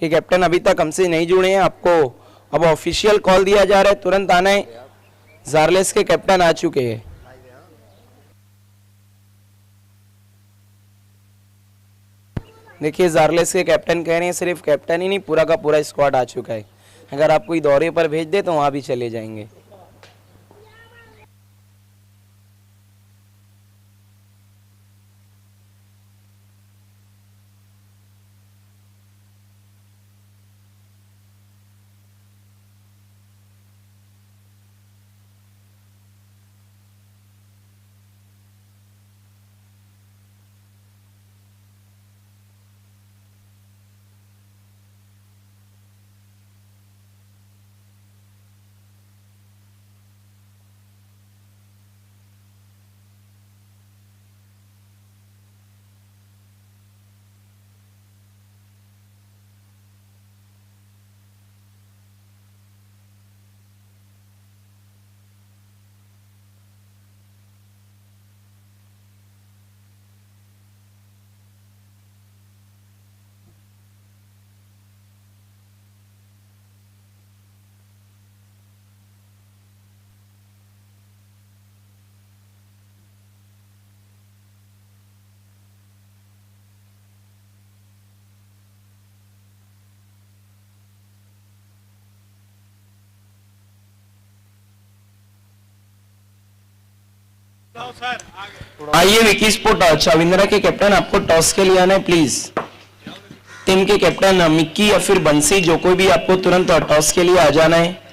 कि कैप्टन अभी तक हमसे नहीं जुड़े हैं, आपको अब ऑफिशियल कॉल दिया जा रहा है, तुरंत आना है। जारलेस के कैप्टन आ चुके हैं। देखिए जारलेस के कैप्टन कह रहे हैं सिर्फ कैप्टन ही नहीं, पूरा का पूरा स्क्वाड आ चुका है। अगर आप कोई दौरे पर भेज दे तो वहां भी चले जाएंगे। आइए विकी स्पोर्ट चविंद्रा के कैप्टन, आपको टॉस के लिए आना है प्लीज। टीम के कैप्टन मिक्की या फिर बंसी, जो कोई भी, आपको तुरंत टॉस के लिए आ जाना है।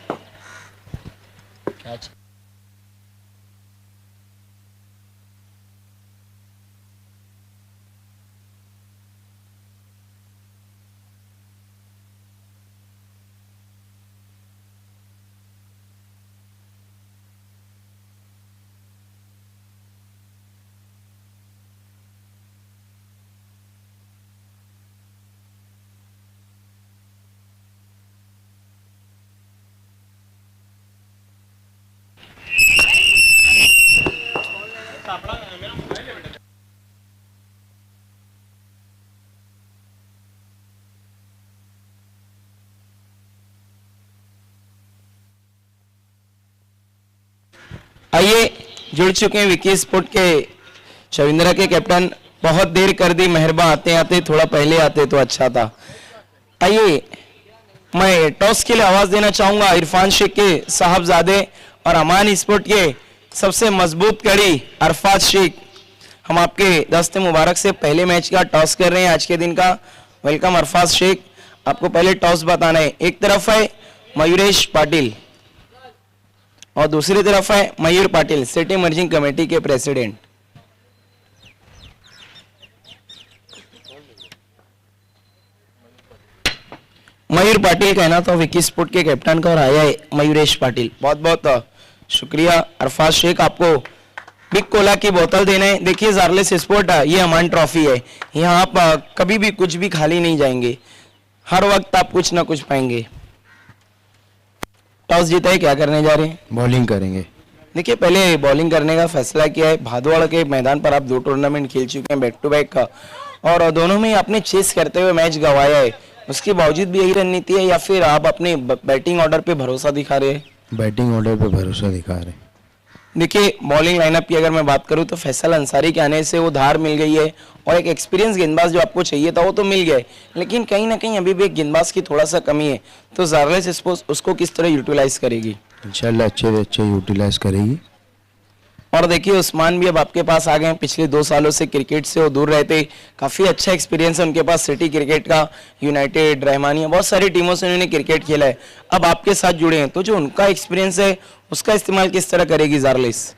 आइए जुड़ चुके हैं विकी स्पोर्ट के चविंद्रा के कैप्टन। बहुत देर कर दी, मेहरबान आते आते थोड़ा पहले आते तो अच्छा था। आइए मैं टॉस के लिए आवाज देना चाहूंगा इरफान शेख के साहबजादे और अमान स्पोर्ट के सबसे मजबूत कड़ी अरफात शेख। हम आपके दस्ते मुबारक से पहले मैच का टॉस कर रहे हैं आज के दिन का। वेलकम अरफात शेख, आपको पहले टॉस बताना है। एक तरफ है मयूरेश पाटिल और दूसरी तरफ है मयूर पाटिल, सिटी मर्जिंग कमेटी के प्रेसिडेंट। मयूर पाटिल कहना तो विकी स्पोर्ट के कैप्टन का और आया है मयूरेश पाटिल। बहुत बहुत शुक्रिया अरफात शेख, आपको बिग कोला की बोतल देने। देखिए जारलेस स्पोर्ट ये अमान ट्रॉफी है, यहाँ आप कभी भी कुछ भी खाली नहीं जाएंगे, हर वक्त आप कुछ ना कुछ पाएंगे। टॉस जीता है, क्या करने जा रहे हैं? बॉलिंग करेंगे। देखिए पहले बॉलिंग करने का फैसला किया है। भादवाड़ के मैदान पर आप 2 टूर्नामेंट खेल चुके हैं बैक टू बैक का, और दोनों में आपने चेस करते हुए मैच गंवाया है। उसके बावजूद भी यही रणनीति है या फिर आप अपने बैटिंग ऑर्डर पे भरोसा दिखा रहे हैं? बैटिंग ऑर्डर पे भरोसा दिखा रहे हैं। देखिए बॉलिंग लाइनअप की अगर मैं बात करूं तो फैसल अंसारी के आने से वो धार मिल गई है और एक एक्सपीरियंस गेंदबाज जो आपको चाहिए था वो तो मिल गया है, लेकिन कहीं ना कहीं अभी भी एक गेंदबाज की थोड़ा सा कमी है। तो जारलेस उसको किस तरह यूटिलाइज करेगी? इंशाल्लाह अच्छे से अच्छे यूटिलाइज करेगी। और देखिए उस्मान भी अब आपके पास आ गए हैं। पिछले 2 सालों से क्रिकेट से वो दूर रहते, काफ़ी अच्छा एक्सपीरियंस है उनके पास सिटी क्रिकेट का, यूनाइटेड, रहमानिया, बहुत सारी टीमों से उन्होंने क्रिकेट खेला है। अब आपके साथ जुड़े हैं तो जो उनका एक्सपीरियंस है उसका इस्तेमाल किस तरह करेगी जारलेस?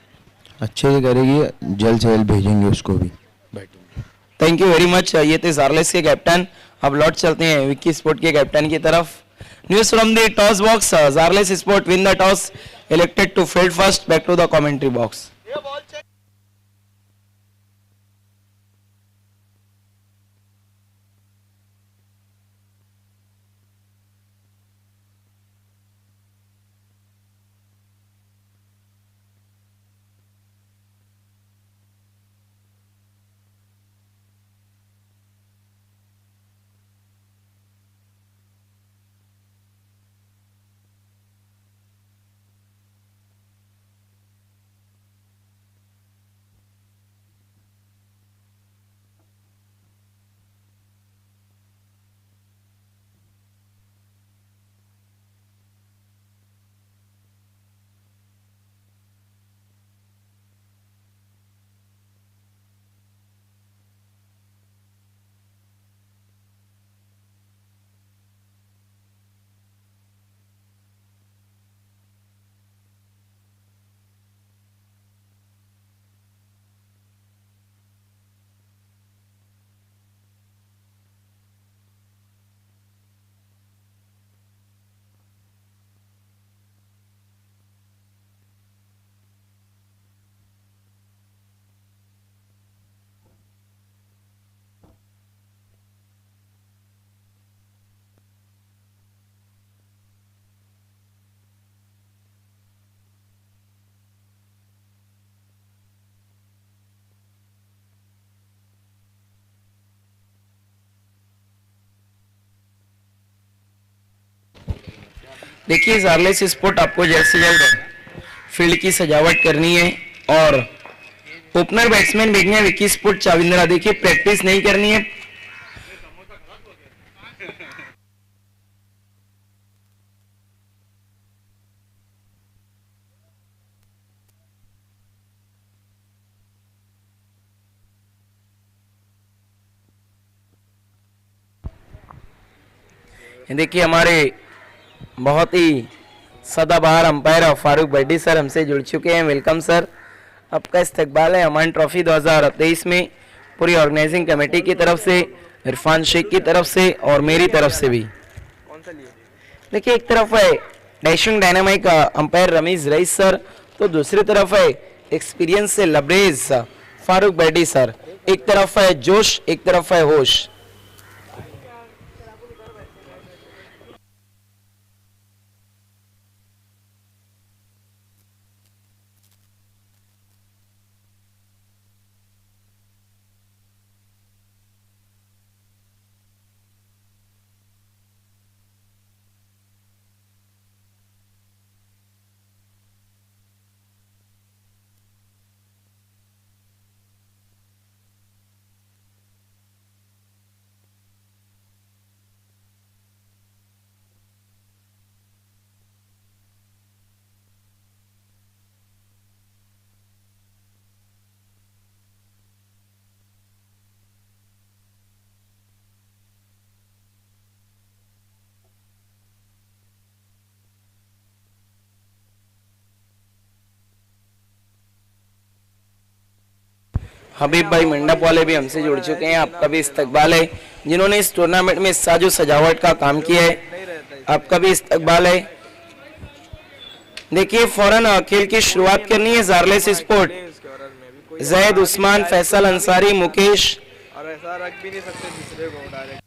अच्छे से करेगी, जल्द से जल्द भेजेंगे उसको भी batting. Thank you very much. ये थे जारलेस के कैप्टन। अब लौट चलते हैं विक्की स्पोर्ट के कैप्टन की तरफ। News from the toss box, Jarless sport win the toss, elected to field first, back to the commentary box. देखिए जारलेस स्पोर्ट आपको जल्द से जल्द फील्ड की सजावट करनी है और ओपनर बैट्समैन भेजना है विकी स्पोर्ट चाविंद्रा। देखिए प्रैक्टिस नहीं करनी है, देखिए हमारे बहुत ही सदाबहार अंपायर फारूक बड्डी सर हमसे जुड़ चुके हैं। वेलकम सर, आपका इस्तकबाल है अमान ट्रॉफी 2023 में पूरी ऑर्गेनाइजिंग कमेटी की तरफ से, इरफान शेख की तरफ से और मेरी तरफ से भी। देखिए एक तरफ है dashing dynamic umpire Ramiz rice sir, तो दूसरी तरफ है एक्सपीरियंस से लबरेज फारूक बड्डी सर। एक तरफ है जोश, एक तरफ है होश। हबीब भाई मंडप वाले भी हमसे जुड़ चुके हैं, आपका भी इस्तकबाल है। जिन्होंने इस टूर्नामेंट में साजो सजावट का काम किया है, आपका भी इस्तकबाल है। देखिए फौरन खेल की शुरुआत करनी है जारलेस स्पोर्ट। जैद उस्मान, फैसल अंसारी, मुकेश और ऐसा रख भी नहीं सकते दूसरे को डायरेक्ट।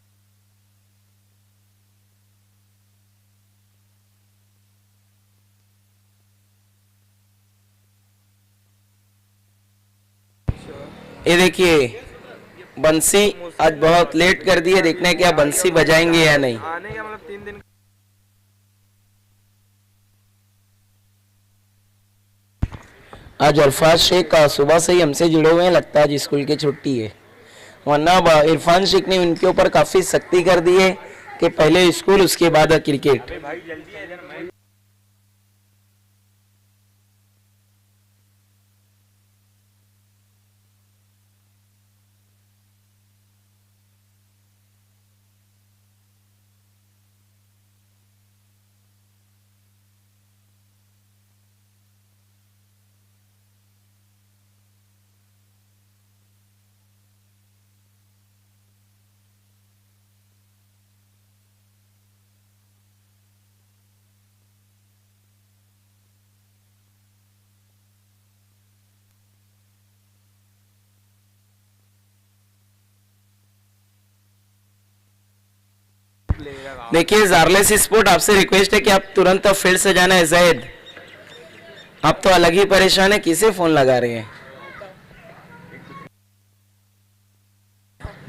ये देखिए बंसी आज बहुत लेट कर दी है, देखने क्या बंसी बजाएंगे या नहीं। आने का मतलब 3 दिन। आज अल्फाज शेख का सुबह से ही हमसे जुड़े हुए हैं, लगता है आज स्कूल की छुट्टी है, वरना इरफान शेख ने उनके ऊपर काफी सख्ती कर दी है कि पहले स्कूल उसके बाद क्रिकेट। देखिए जारलेस स्पोर्ट आपसे रिक्वेस्ट है कि आप तुरंत फील्ड से जाना है। जैद आप तो अलग ही परेशान है, किसे फोन लगा रहे हैं।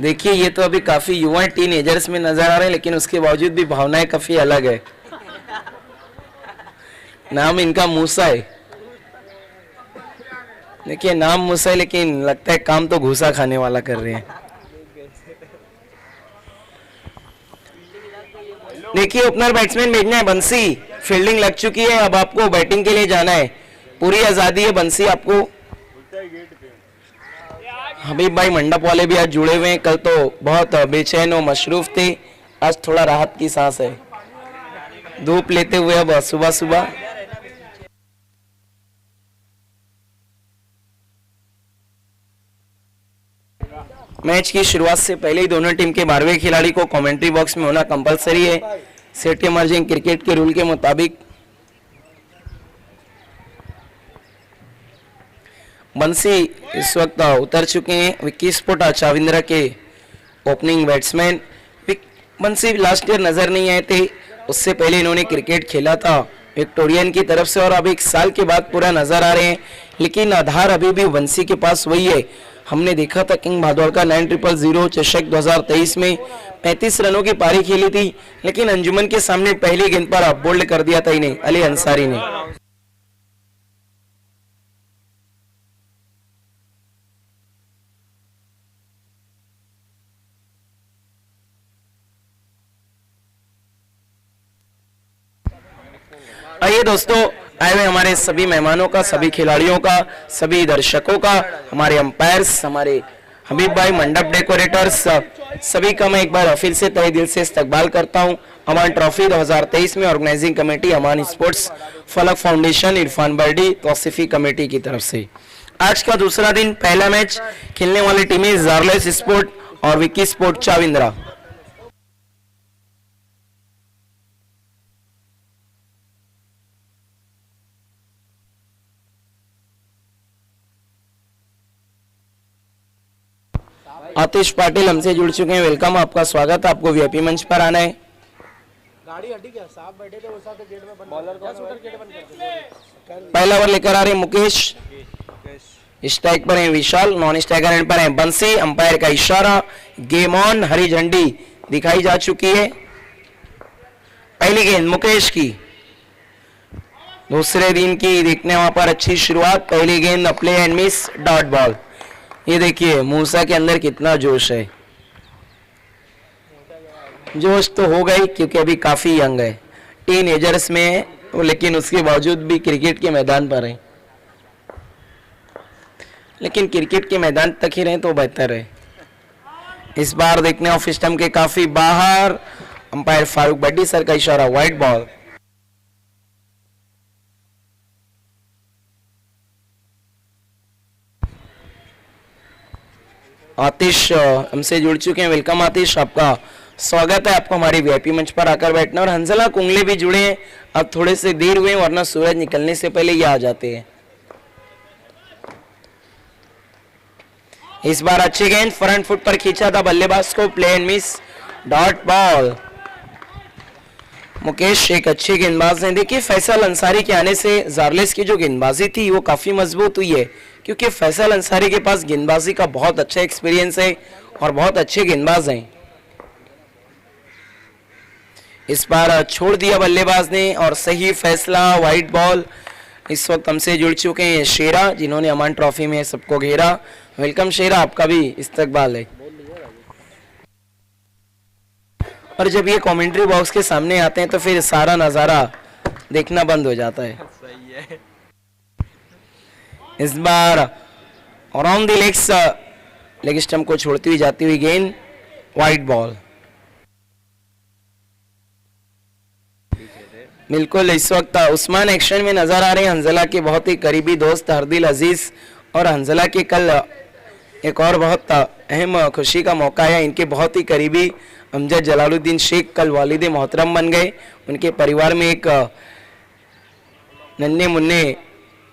देखिए ये तो अभी काफी युवा टीनेजर्स में नजर आ रहे हैं, लेकिन उसके बावजूद भी भावनाएं काफी अलग है। नाम इनका मूसा है, देखिए नाम मूसा है, लेकिन लगता है काम तो घूसा खाने वाला कर रहे हैं। देखिए ओपनर बैट्समैन भेजना है बंसी, फील्डिंग लग चुकी है, अब आपको बैटिंग के लिए जाना है, पूरी आजादी है बंसी आपको। हबीब भाई मंडप वाले भी आज जुड़े हुए हैं, कल तो बहुत बेचैन और मशरूफ थे, आज थोड़ा राहत की सांस है धूप लेते हुए अब सुबह सुबह। मैच की शुरुआत से पहले ही दोनों टीम के 12वें खिलाड़ी को कमेंट्री बॉक्स में होना कंपलसरी है, सेट इमर्जिंग क्रिकेट के रूल के मुताबिक। बंसी इस वक्त उतर चुके हैं, विक्की स्पोर्ट चाविंद्रा के ओपनिंग बैट्समैन। बंसी लास्ट ईयर नजर नहीं आए थे, उससे पहले इन्होंने क्रिकेट खेला था विक्टोरियन की तरफ से और अब 1 साल के बाद पूरा नजर आ रहे हैं, लेकिन आधार अभी भी बंसी के पास वही है। हमने देखा था किंग भादौड़ का 9000 चषक 2023 में 35 रनों की पारी खेली थी, लेकिन अंजुमन के सामने पहली गेंद पर बोल्ड कर दिया था इन्हें अली अंसारी ने। आइए दोस्तों, आए हुए हमारे सभी मेहमानों का, सभी खिलाड़ियों का, सभी दर्शकों का, हमारे अंपायर्स, हमारे हबीब भाई, मंडप डेकोरेटर्स, सभी का मैं एक बार फिर से तहे दिल से इस्तकबाल करता हूं अमान ट्रॉफी 2023 में ऑर्गेनाइजिंग कमेटी अमान स्पोर्ट्स, फलक फाउंडेशन, इरफान बर्डी, तौसीफी कमेटी की तरफ से। आज का दूसरा दिन, पहला मैच खेलने वाली टीमें जारलेस स्पोर्ट और विकी स्पोर्ट चाविंद्रा। आतिश पाटिल हमसे जुड़ चुके हैं, वेलकम, आपका स्वागत है, आपको वीआईपी मंच पर आना है। गाड़ी हटी क्या? साहब बैठे थे, उस साथ गेट में बंद, बॉलर को शूटर गेट बंद कर दो। पहला ओवर लेकर आ रहे हैं मुकेश, स्ट्राइक पर है विशाल, नॉन स्ट्राइकर एंड पर है बंसी, अंपायर का इशारा, गेम ऑन, हरी झंडी दिखाई जा चुकी है। पहली गेंद मुकेश की, दूसरे दिन की देखने वहां पर अच्छी शुरुआत, पहली गेंद play and miss, dot ball. ये देखिए मूसा के अंदर कितना जोश है, जोश तो हो गई क्योंकि अभी काफी यंग है, टीनेजर्स में है वो, लेकिन उसके बावजूद भी क्रिकेट के मैदान पर है, लेकिन क्रिकेट के मैदान तक ही रहे तो बेहतर है। इस बार देखने ऑफ स्टंप के काफी बाहर, अंपायर फारूक बड्डी सर का इशारा, वाइड बॉल। आतिश हमसे जुड़ चुके हैं, वेलकम आतिश, आपका स्वागत है, आपको हमारी वीआईपी मंच पर आकर बैठना। और हंसला कुंगले भी जुड़े हैं, अब थोड़े से देर हुए वरना सूरज निकलने से पहले ये आ जाते हैं। इस बार अच्छी गेंद फ्रंट फुट पर खींचा था बल्लेबाज को, play and miss, dot ball. Mukesh एक अच्छे गेंदबाज हैं। देखिए फैसल अंसारी के आने से जारलेस की जो गेंदबाजी थी वो काफी मजबूत हुई है, क्योंकि फैसल अंसारी के पास गेंदबाजी का बहुत अच्छा एक्सपीरियंस है और बहुत अच्छे गेंदबाज हैं। इस बार छोड़ दिया बल्लेबाज ने और सही फैसला, वाइड बॉल। इस वक्त हमसे जुड़ चुके हैं शेरा, जिन्होंने अमान ट्रॉफी में सबको घेरा। वेलकम शेरा, आपका भी इस्तकबाल है। और जब ये कमेंट्री बॉक्स के सामने आते हैं तो फिर सारा नजारा देखना बंद हो जाता है। सही है। इस बार around the legs, leg stump को छोड़ती हुई जाती हुई गेंद, वाइड बॉल। बिल्कुल इस वक्त उस्मान एक्शन में नजर आ रहे हैं, हंजला के बहुत ही करीबी दोस्त हरदिल अजीज। और हंजला के कल एक और बहुत अहम खुशी का मौका है, इनके बहुत ही करीबी अमजद जलालुद्दीन शेख कल वालिद मोहतरम बन गए। उनके परिवार में एक नन्हे मुन्ने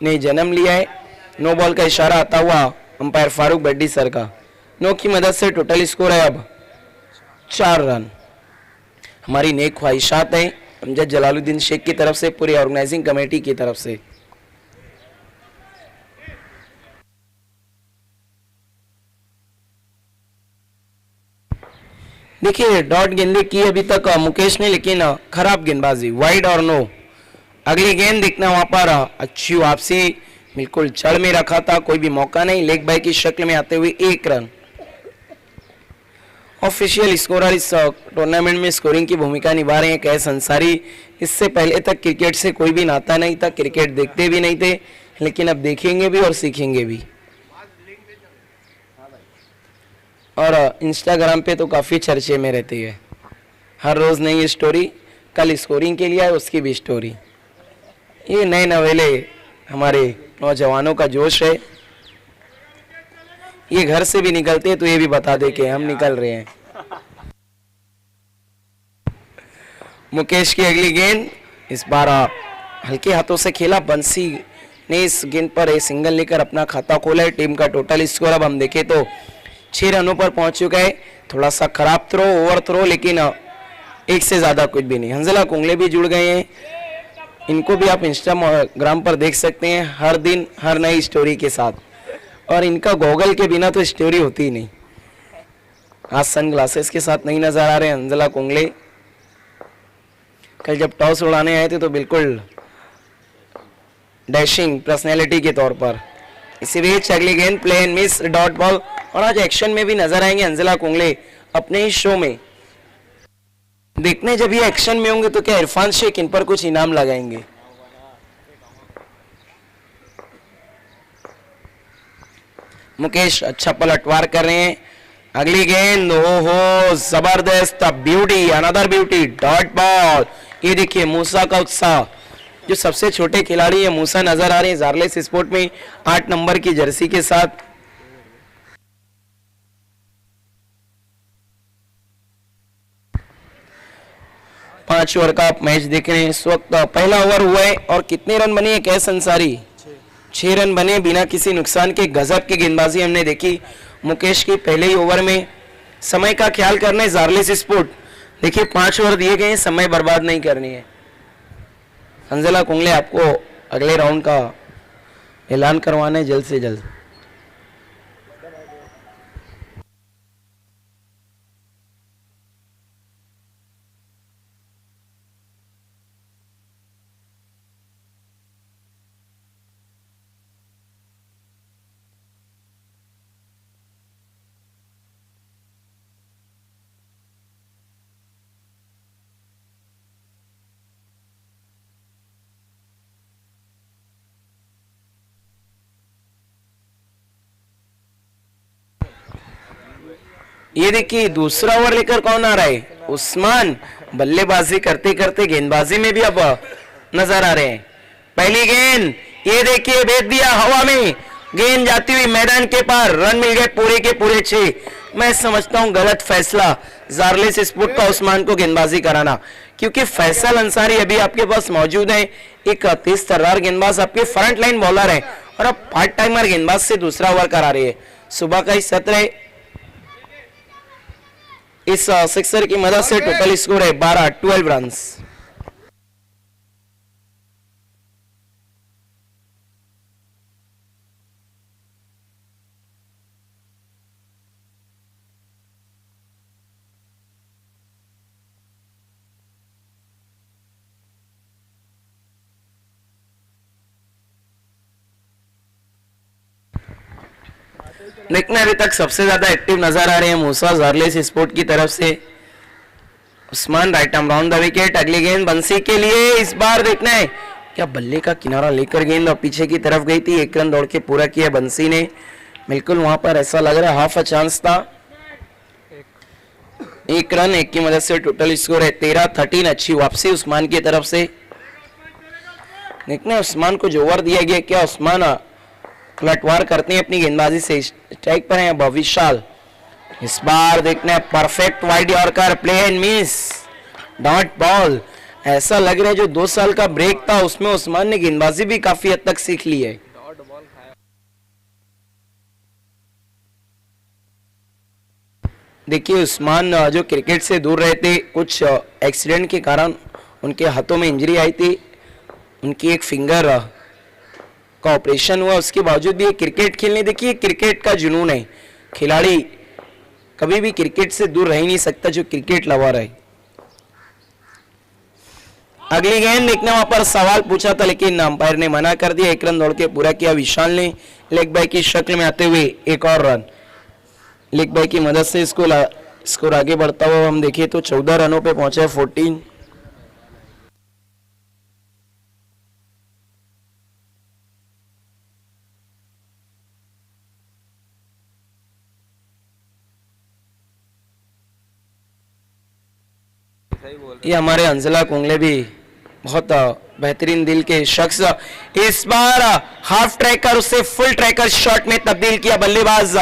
ने जन्म लिया है। नो बॉल का इशारा आता हुआ अंपायर फारूक बड्डी सर का, नो की मदद से टोटल स्कोर है अब 4 रन। हमारी नेक ख्वाहिशात है अमजद जलालुद्दीन शेख की तरफ से, पूरी ऑर्गेनाइजिंग कमेटी की तरफ से। देखिए डॉट गेंदे की अभी तक मुकेश ने, लेकिन खराब गेंदबाजी, वाइड और नो। अगली गेंद देखना वहां पर अच्छी वापसी, बिल्कुल चढ़ में रखा था, कोई भी मौका नहीं, लेग बाय की शक्ल में आते हुए 1 रन। ऑफिशियल स्कोरर इस टूर्नामेंट में स्कोरिंग की भूमिका निभा रहे हैं कैस अंसारी। इससे पहले तक क्रिकेट से कोई भी नाता नहीं था, क्रिकेट देखते भी नहीं थे, लेकिन अब देखेंगे भी और सीखेंगे भी। और इंस्टाग्राम पे तो काफ़ी चर्चे में रहती है, हर रोज़ नई स्टोरी, कल स्कोरिंग के लिए है उसकी भी स्टोरी। ये नए नवेले हमारे नौजवानों का जोश है, ये घर से भी निकलते हैं तो ये भी बता दे कि हम निकल रहे हैं। मुकेश की अगली गेंद, इस बार हल्के हाथों से खेला, बंसी ने इस गेंद पर एक सिंगल लेकर अपना खाता खोला है। टीम का टोटल स्कोर अब हम देखें तो 6 रनों पर पहुंच चुका है। थोड़ा सा खराब थ्रो, ओवर थ्रो, लेकिन 1 से ज्यादा कुछ भी नहीं। हंजला कुंगले भी जुड़ गए हैं, इनको भी आप इंस्टाग्राम पर देख सकते हैं हर दिन हर नई स्टोरी के साथ। और इनका गॉगल के बिना तो स्टोरी होती ही नहीं। आज सन ग्लासेस के साथ नहीं नजर आ रहे अंजला कुंगले। कल जब टॉस उड़ाने आए थे तो बिल्कुल डैशिंग पर्सनैलिटी के तौर पर। इसी बीच अगली गेंद play and miss dot ball, और आज एक्शन में भी नजर आएंगे अंजला कुंगले अपने ही शो में। देखने जब ये एक्शन में होंगे तो क्या इरफान शेख इन पर कुछ इनाम लगाएंगे। मुकेश अच्छा पलटवार कर रहे हैं। अगली गेंद, ओहो जबरदस्त beauty, another beauty, dot ball. ये देखिए मूसा का उत्साह, जो सबसे छोटे खिलाड़ी है मूसा नजर आ रहे हैं जारलेस स्पोर्ट में 8 नंबर की जर्सी के साथ। पांच ओवर का आप मैच देख रहे हैं। इस वक्त पहला ओवर हुआ है और कितने रन बने हैं कैस अंसारी? 6 रन बने बिना किसी नुकसान के। गजब की गेंदबाजी हमने देखी मुकेश की पहले ही ओवर में। समय का ख्याल करना है जारलेस स्पोर्ट। देखिए 5 ओवर दिए गए हैं, समय बर्बाद नहीं करनी है। अंजला कुंगले आपको अगले राउंड का ऐलान करवाना है जल्द से जल्द। ये देखिए दूसरा ओवर लेकर कौन आ रहा है? उस्मान बल्लेबाजी करते करते गेंदबाजी में भी अब नजर आ रहे हैं। पहली गेंद, ये देखिए भेज दिया हवा में, गेंद जाती हुई मैदान के पार, रन मिल गए पूरे के पूरे 6। मैं समझता हूं गलत फैसला जारलेस स्पोर्ट का उस्मान को गेंदबाजी कराना, क्योंकि फैसल अंसारी अभी आपके पास मौजूद है, एक तेज तर्रार गेंदबाज आपके फ्रंट लाइन बॉलर है, और अब पार्ट टाइमर गेंदबाज से दूसरा ओवर करा रही है। सुबह का ही सत्र है, इस सिक्सर की मदद से टोटल स्कोर है 12 रन्स। देखना अभी तक सबसे ज्यादा एक्टिव नजर आ रहे हैं मूसा जारलेस स्पोर्ट की तरफ से। Usman right arm round the wicket. अगली गेंद बंसी के लिए, इस बार देखना है क्या बल्ले का किनारा लेकर गेंद और पीछे की तरफ गई थी। 1 रन दौड़ के पूरा किया बंसी ने। बिल्कुल वहां पर ऐसा लग रहा है हाफ अ चांस था। 1 रन 1 की मदद से टोटल स्कोर है 13-13। अच्छी वापसी उस्मान की तरफ से। देखना उस्मान को जो ओवर दिया गया, क्या उस्मान पलटवार करते हैं अपनी गेंदबाजी से। स्ट्राइक पर है अब विशाल। इस बार देखना है perfect wide yorker, play and miss, dot ball. ऐसा लग रहा है जो 2 साल का ब्रेक था उसमें उस्मान ने गेंदबाजी भी काफी हद तक सीख ली है। देखिए उस्मान जो क्रिकेट से दूर रहते, कुछ एक्सीडेंट के कारण उनके हाथों में इंजरी आई थी, उनकी एक फिंगर का ऑपरेशन हुआ, उसके बावजूद भी क्रिकेट खेलने, देखिए क्रिकेट का जुनून है। खिलाड़ी कभी भी क्रिकेट से दूर रह ही नहीं सकता जो क्रिकेट लवर है। अगली गेंद देखने वहां पर सवाल पूछा था लेकिन अंपायर ने मना कर दिया। 1 रन दौड़ के पूरा किया विशाल ने लेग बाय की शक्ल में आते हुए। एक और रन लेग बाय की मदद से स्कोर आगे बढ़ता हुआ हम देखें तो 14 रनों पे पहुंचे 14। ये हमारे अंजला कुंगले भी बहुत बेहतरीन दिल के शख्स। इस बार हाफ ट्रैकर उसे फुल ट्रैकर शॉट में तब्दील किया बल्लेबाज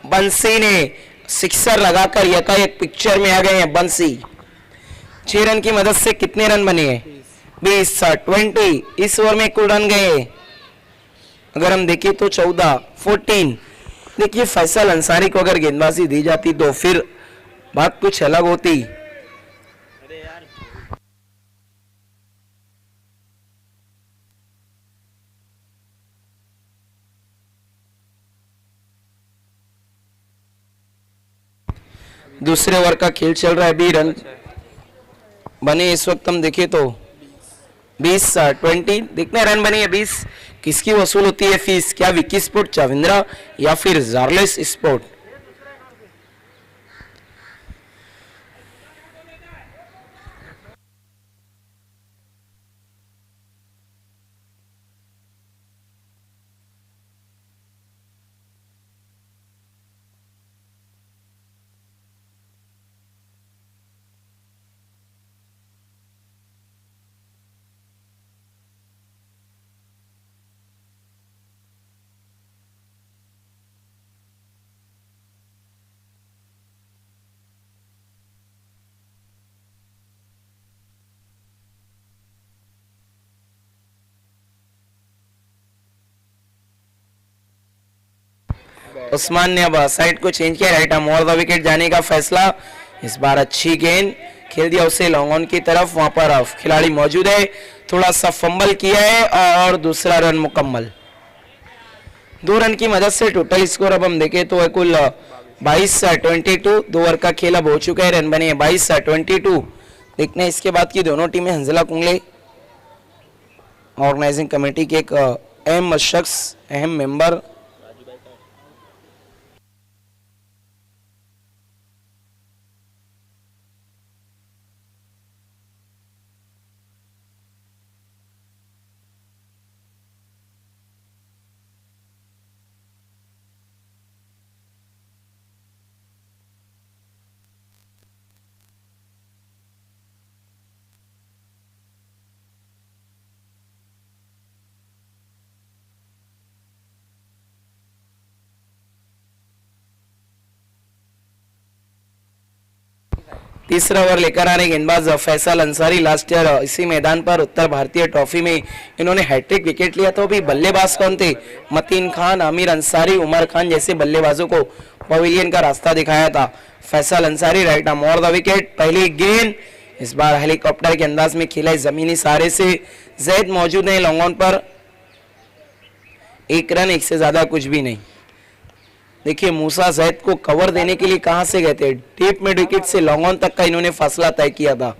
बंसी ने। सिक्सर लगाकर यकायक पिक्चर में आ गए हैं बंसी। 6 रन की मदद से कितने रन बने हैं? 20 इस ओवर में कुल रन गए अगर हम देखें तो 14। देखिए फैसल अंसारी को अगर गेंदबाजी दी जाती तो फिर बात कुछ अलग होती। दूसरे ओवर का खेल चल रहा है, अभी रन बने इस वक्त हम देखें तो 20 देखने रन बने हैं 20। किसकी वसूल होती है फीस? क्या विकी स्पोर्ट चविंद्रा या फिर जार्लेस स्पोर्ट? उस्मान ने अब साइड को चेंज किया, right arm over the wicket जाने का फैसला। इस बार अच्छी गेंद खेल दिया उसे लॉन्ग ऑन की तरफ, वहां पर खिलाड़ी मौजूद है, थोड़ा सा फंबल किया है और दूसरा रन मुकम्मल। 2 रन की मदद से टोटल स्कोर अब हम देखें तो है कुल 22-22। 2 ओवर का खेल अब हो चुका है, रन बने 22-22। देखते हैं इसके बाद की दोनों टीमें। हंजला कुंगले ऑर्गेनाइजिंग कमेटी के एक अहम शख्स, अहम मेंबर, तीसरा ओवर लेकर आ रहे गेंदबाज फैसल अंसारी। लास्ट ईयर इसी मैदान पर उत्तर भारतीय ट्रॉफी में इन्होंने हैट्रिक विकेट लिया था। अभी बल्लेबाज कौन थे? मतीन खान, आमिर अंसारी, उमर खान जैसे बल्लेबाजों को पवेलियन का रास्ता दिखाया था। Faisal Ansari right arm over the wicket. पहली गेंद इस बार हेलीकॉप्टर के अंदाज में खेला, जमीनी सहारे से जैद मौजूद है लॉन्ग ऑन पर। 1 रन, 1 से ज्यादा कुछ भी नहीं। देखिए मूसा जैद को कवर देने के लिए कहां से गए थे, डीप मिड विकेट से लॉन्ग ऑन तक का इन्होंने फासला तय किया था।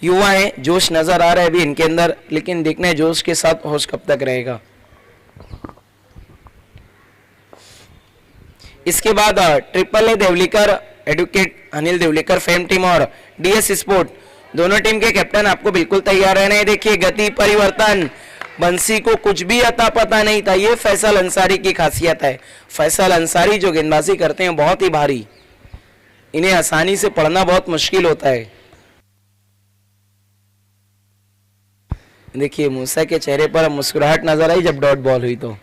युवा है, जोश नजर आ रहा है अभी इनके अंदर, लेकिन देखना है जोश के साथ होश कब तक रहेगा। इसके बाद triple A Devlikar, advocate Anil Devlikar fame team और डीएस स्पोर्ट, दोनों टीम के कैप्टन आपको बिल्कुल तैयार रहना है। देखिए गति परिवर्तन, बंसी को कुछ भी अता पता नहीं था, ये फैसल अंसारी की खासियत है। फैसल अंसारी जो गेंदबाजी करते हैं बहुत ही भारी, इन्हें आसानी से पढ़ना बहुत मुश्किल होता है। देखिए मूसा के चेहरे पर मुस्कुराहट नजर आई जब डॉट बॉल हुई तो।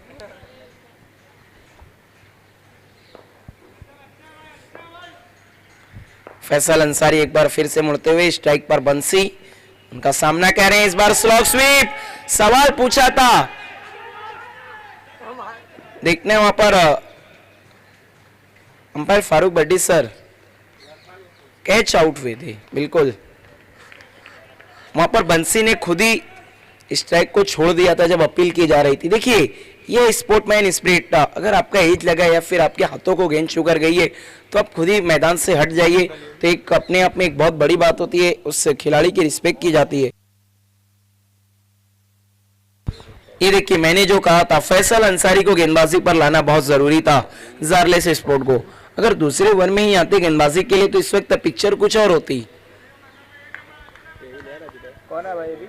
फैसल अंसारी एक बार फिर से मुड़ते हुए, स्ट्राइक पर बंसी, उनका सामना कह रहे हैं इस बार स्लॉग स्वीप। सवाल पूछा था, देखने वहां पर अंपायर फारूक बड्डी सर कैच आउट हुए थे, बिल्कुल वहां पर बंसी ने खुद ही स्ट्राइक को छोड़ दिया था जब अपील की जा रही थी। देखिए ये स्पोर्टमैन स्पिरिट था, अगर आपका एज लगा या फिर आपके हाथों को गेंद छू कर गई है तो आप खुद ही मैदान से हट जाइए, तो एक अपने आप में एक बहुत बड़ी बात होती है, उस खिलाड़ी की रिस्पेक्ट की जाती है। ये देखिए मैंने जो कहा था, फैसल अंसारी को गेंदबाजी पर लाना बहुत जरूरी था जारलेस स्पोर्ट को। अगर दूसरे ओवर में ही आते गेंदबाजी के लिए तो इस वक्त पिक्चर कुछ और होती। कौन है भाई अभी?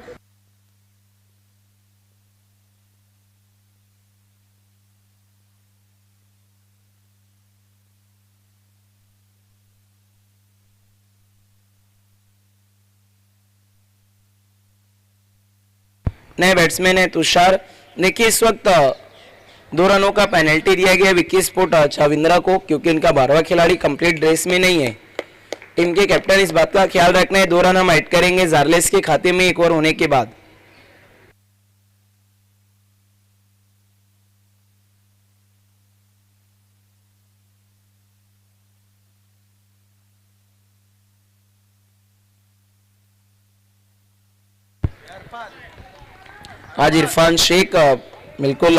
नए बैट्समैन है तुषार। देखिए इस वक्त 2 रनों का पेनल्टी दिया गया विकी स्पोर्ट चविंद्रा को, क्योंकि इनका 12वां खिलाड़ी कंप्लीट ड्रेस में नहीं है। टीम के कैप्टन इस बात का ख्याल रखना है, 2 रन हम ऐड करेंगे जारलेस के खाते में 1 ओवर होने के बाद। आज इरफान शेख बिल्कुल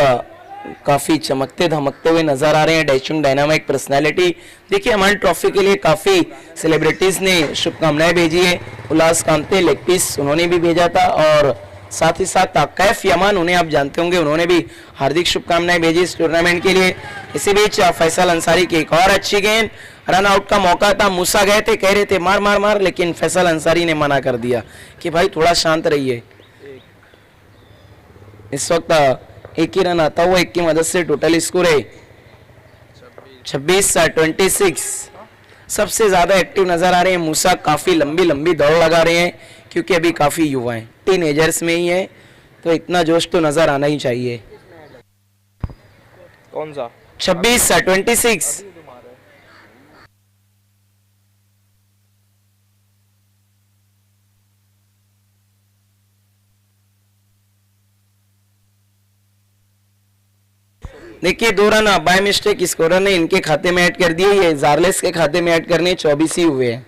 काफी चमकते धमकते हुए नजर आ रहे हैं, डैशिंग डायनामिक पर्सनालिटी। देखिए हमारी ट्रॉफी के लिए काफी सेलिब्रिटीज ने शुभकामनाएं भेजी है। उल्लास कांते लेग पीस उन्होंने भी भेजा था, और साथ ही साथ कैफ यमान, उन्हें आप जानते होंगे, उन्होंने भी हार्दिक शुभकामनाएं भेजी इस टूर्नामेंट के लिए। इसी बीच फैसल अंसारी की एक और अच्छी गेंद, रन आउट का मौका था, मूसा गए थे, कह रहे थे मार मार मार, लेकिन फैसल अंसारी ने मना कर दिया कि भाई थोड़ा शांत रहिए। इस वक्त एक ही रन आता हुआ, एक की मदद से टोटल स्कोर है 26-26। सबसे ज्यादा एक्टिव नजर आ रहे हैं मूसा, काफी लंबी लंबी दौड़ लगा रहे हैं क्योंकि अभी काफी युवा हैं, टीनेजर्स में ही है, तो इतना जोश तो नजर आना ही चाहिए। कौन सा 26-26। देखिए 2 रन बाय मिस्टेक स्कोरर ने इनके खाते में ऐड कर दिए, ये जारलेस के खाते में ऐड करने 24 ही हुए हैं।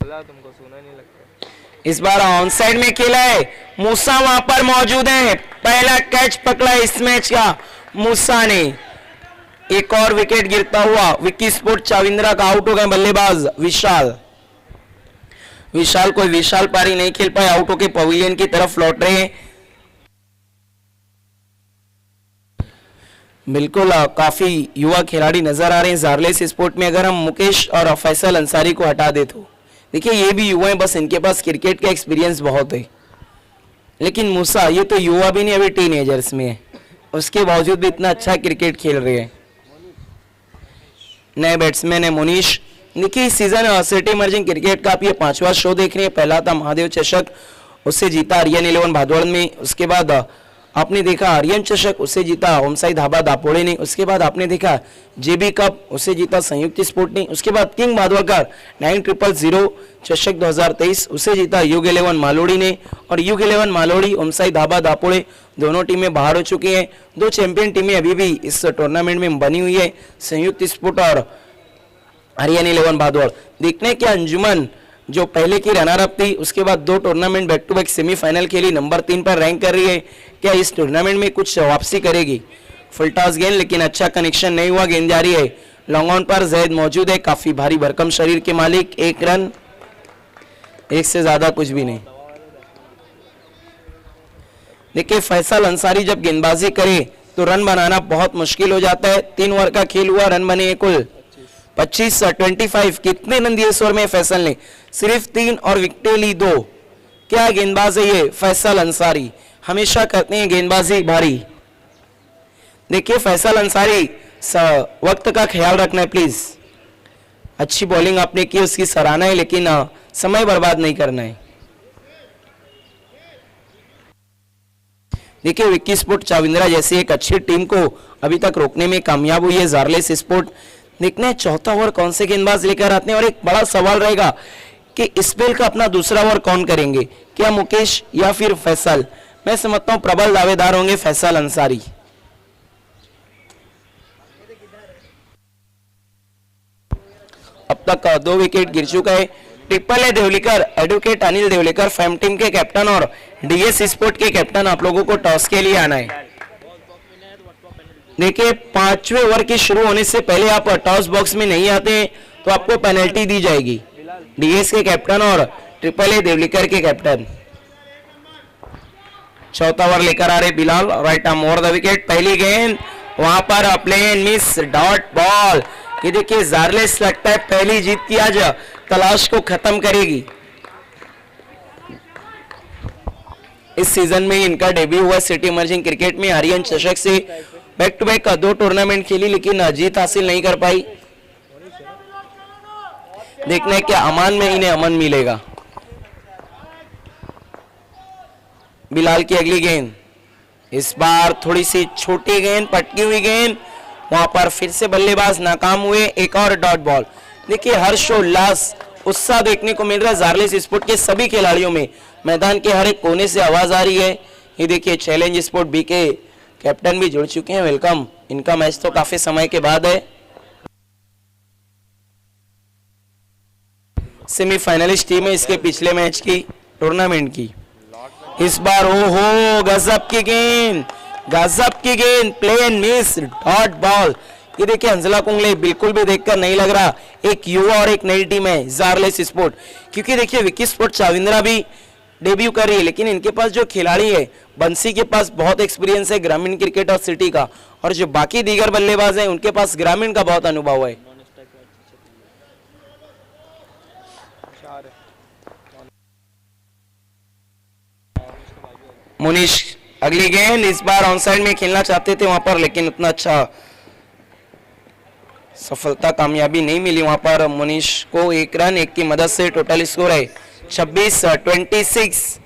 तुमको सुना नहीं लगता। इस बार ऑन साइड में खेला है, मूसा वहां पर मौजूद है, पहला कैच पकड़ा इस मैच का मूसा ने। एक और विकेट गिरता हुआ विकी स्पोर्ट चाविंद्रा का आउट हो गए बल्लेबाज विशाल कोई विशाल पारी नहीं खेल पाए, आउट होके पवेलियन की तरफ लौट रहे हैं। बिल्कुल काफी युवा खिलाड़ी नजर आ रहे हैं जारलेस स्पोर्ट में। अगर हम मुकेश और फैसल अंसारी को हटा दे तो देखिए ये भी युवा हैं, बस इनके पास क्रिकेट का एक्सपीरियंस बहुत है। लेकिन मूसा ये तो युवा भी नहीं, अभी टीनेजर्स में है, उसके बावजूद भी इतना अच्छा क्रिकेट खेल रहे हैं। नए बैट्समैन है मुनीश। देखिए इस सीजन सिटी इमर्जिंग क्रिकेट का आप ये 5वां शो देख रहे हैं। पहला था महादेव चषक, उससे जीता आर्यन 11 भादौड़ में। उसके बाद आपने देखा आर्यन चषक, उससे जीता ओमसाई धाबा दापोड़े ने। उसके बाद आपने देखा जेबी कप, उससे जीता संयुक्त स्पोर्ट ने। उसके बाद किंग भादौड़कर 9000 चषक 2023, उससे जीता युग 11 मालोड़ी ने। और युग 11 मालोड़ी ओमसाई धाबा दापोड़े दोनों टीमें बाहर हो चुकी हैं। 2 चैंपियन टीमें अभी भी इस टूर्नामेंट में बनी हुई है, संयुक्त स्पोर्ट और आर्यन 11 भादौड़। देखने के अंजुमन जो पहले की रनर अप थी, उसके बाद 2 tournament back to back semifinal खेली, नंबर 3 पर रैंक कर रही है। क्या इस टूर्नामेंट में कुछ वापसी करेगी? फुल टॉस गेंद, लेकिन अच्छा कनेक्शन नहीं हुआ, गेंद जारी है। लॉन्ग ऑन पर जैद मौजूद है, काफी भारी भरकम शरीर के मालिक, 1 रन, 1 से ज्यादा कुछ भी नहीं। देखिए फैसल अंसारी जब गेंदबाजी करे तो रन बनाना बहुत मुश्किल हो जाता है। 3 ओवर का खेल हुआ, रन बने कुल 25-25। कितने रन दिए इस ओवर में फैसल ने? सिर्फ 3 और विकेटें ली 2। क्या गेंदबाज है ये फैसल अंसारी, हमेशा करते हैं गेंदबाजी भारी। देखिए फैसल अंसारी, वक्त का ख्याल रखना है प्लीज। अच्छी बॉलिंग आपने की, उसकी सराहना है, लेकिन समय बर्बाद नहीं करना है। देखिए विक्की स्पोर्ट चाविंद्रा जैसी एक अच्छी टीम को अभी तक रोकने में कामयाब हुई है जारलेस स्पोर्ट। देखना है चौथा ओवर कौन से गेंदबाज लेकर आते हैं, और एक बड़ा सवाल रहेगा कि स्पेल का अपना दूसरा ओवर कौन करेंगे, क्या मुकेश या फिर फैसल? मैं समझता हूं प्रबल दावेदार होंगे फैसल अंसारी। अब तक 2 विकेट गिर चुका है। Triple A Devlikar, advocate Anil Devlikar fame team के कैप्टन और डीएस स्पोर्ट के कैप्टन, आप लोगों को टॉस के लिए आना है। देखिए 5वें ओवर के शुरू होने से पहले आप टॉस बॉक्स में नहीं आते तो आपको पेनल्टी दी जाएगी। डीएस के कैप्टन और ट्रिपल ए देवलीकर के कैप्टन। चौथा ओवर लेकर आ रहे Bilal, right arm over the wicket. पहली गेंद वहां पर प्लेन मिस, डॉट बॉल। ये देखिए जारलेस लगता है पहली जीत की आज तलाश को खत्म करेगी। इस सीजन में इनका डेब्यू हुआ सिटी इमर्जिंग क्रिकेट में। आर्यन चषक से बैक टू बैक 2 टूर्नामेंट खेली, लेकिन जीत हासिल नहीं कर पाई। देखना है क्या अमान में इन्हें अमन मिलेगा। बिलाल की अगली गेंद, इस बार थोड़ी सी छोटी गेंद, पटकी हुई गेंद, वहां पर फिर से बल्लेबाज नाकाम हुए। एक और डॉट बॉल। देखिए हर्षोल्लास, उत्साह देखने को मिल रहा है जारलेस स्पोर्ट के सभी खिलाड़ियों में। मैदान के हर एक कोने से आवाज आ रही है। ये देखिए चैलेंज स्पोर्ट बी के कैप्टन भी जुड़ चुके हैं, वेलकम। इनका मैच तो काफी समय के बाद है। सेमीफाइनलिस्ट टीम है इसके पिछले मैच की टूर्नामेंट की। इस बार ओहो गजब की गेंद play and miss dot ball. ये देखिए अंजला कुंगले बिल्कुल भी देखकर नहीं लग रहा एक युवा और एक नई टीम है जारलेस स्पोर्ट, क्योंकि देखिए विकी स्पोर्ट चाविंद्रा भी डेब्यू कर रही है, लेकिन इनके पास जो खिलाड़ी है बंसी के पास बहुत एक्सपीरियंस है ग्रामीण क्रिकेट और सिटी का, और जो बाकी दीगर बल्लेबाज हैं उनके पास ग्रामीण का बहुत अनुभव है। मुनीश अगली गेंद, इस बार ऑनसाइड में खेलना चाहते थे वहां पर, लेकिन उतना अच्छा सफलता कामयाबी नहीं मिली वहां पर। मुनीश को 1 रन 1 की मदद से टोटल स्कोर है 26-26।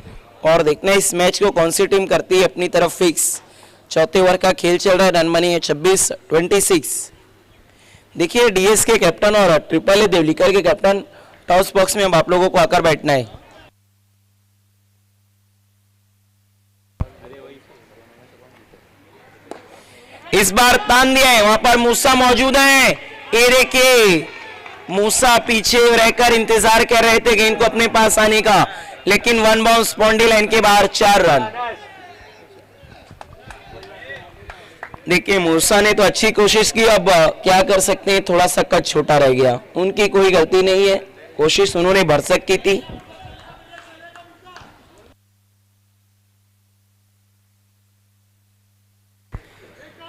और देखना इस मैच को कौन सी टीम करती है अपनी तरफ फिक्स। चौथे ओवर का खेल चल रहा है, रन बनी है 26-26। देखिए डीएस के कैप्टन और ट्रिपल ए देवलीकर के कैप्टन टॉस बॉक्स में अब आप लोगों को आकर बैठना है। इस बार तान दिया है, वहां पर मूसा मौजूद है। ये देखिए मूसा पीछे रहकर इंतजार कर रहे थे गेंद को अपने पास आने का, लेकिन वन बाउंस बाउंड्री लाइन के बाहर 4 रन। देखिए मूसा ने तो अच्छी कोशिश की, अब क्या कर सकते हैं, थोड़ा सा कद छोटा रह गया। उनकी कोई गलती नहीं है, कोशिश उन्होंने भरसक की थी।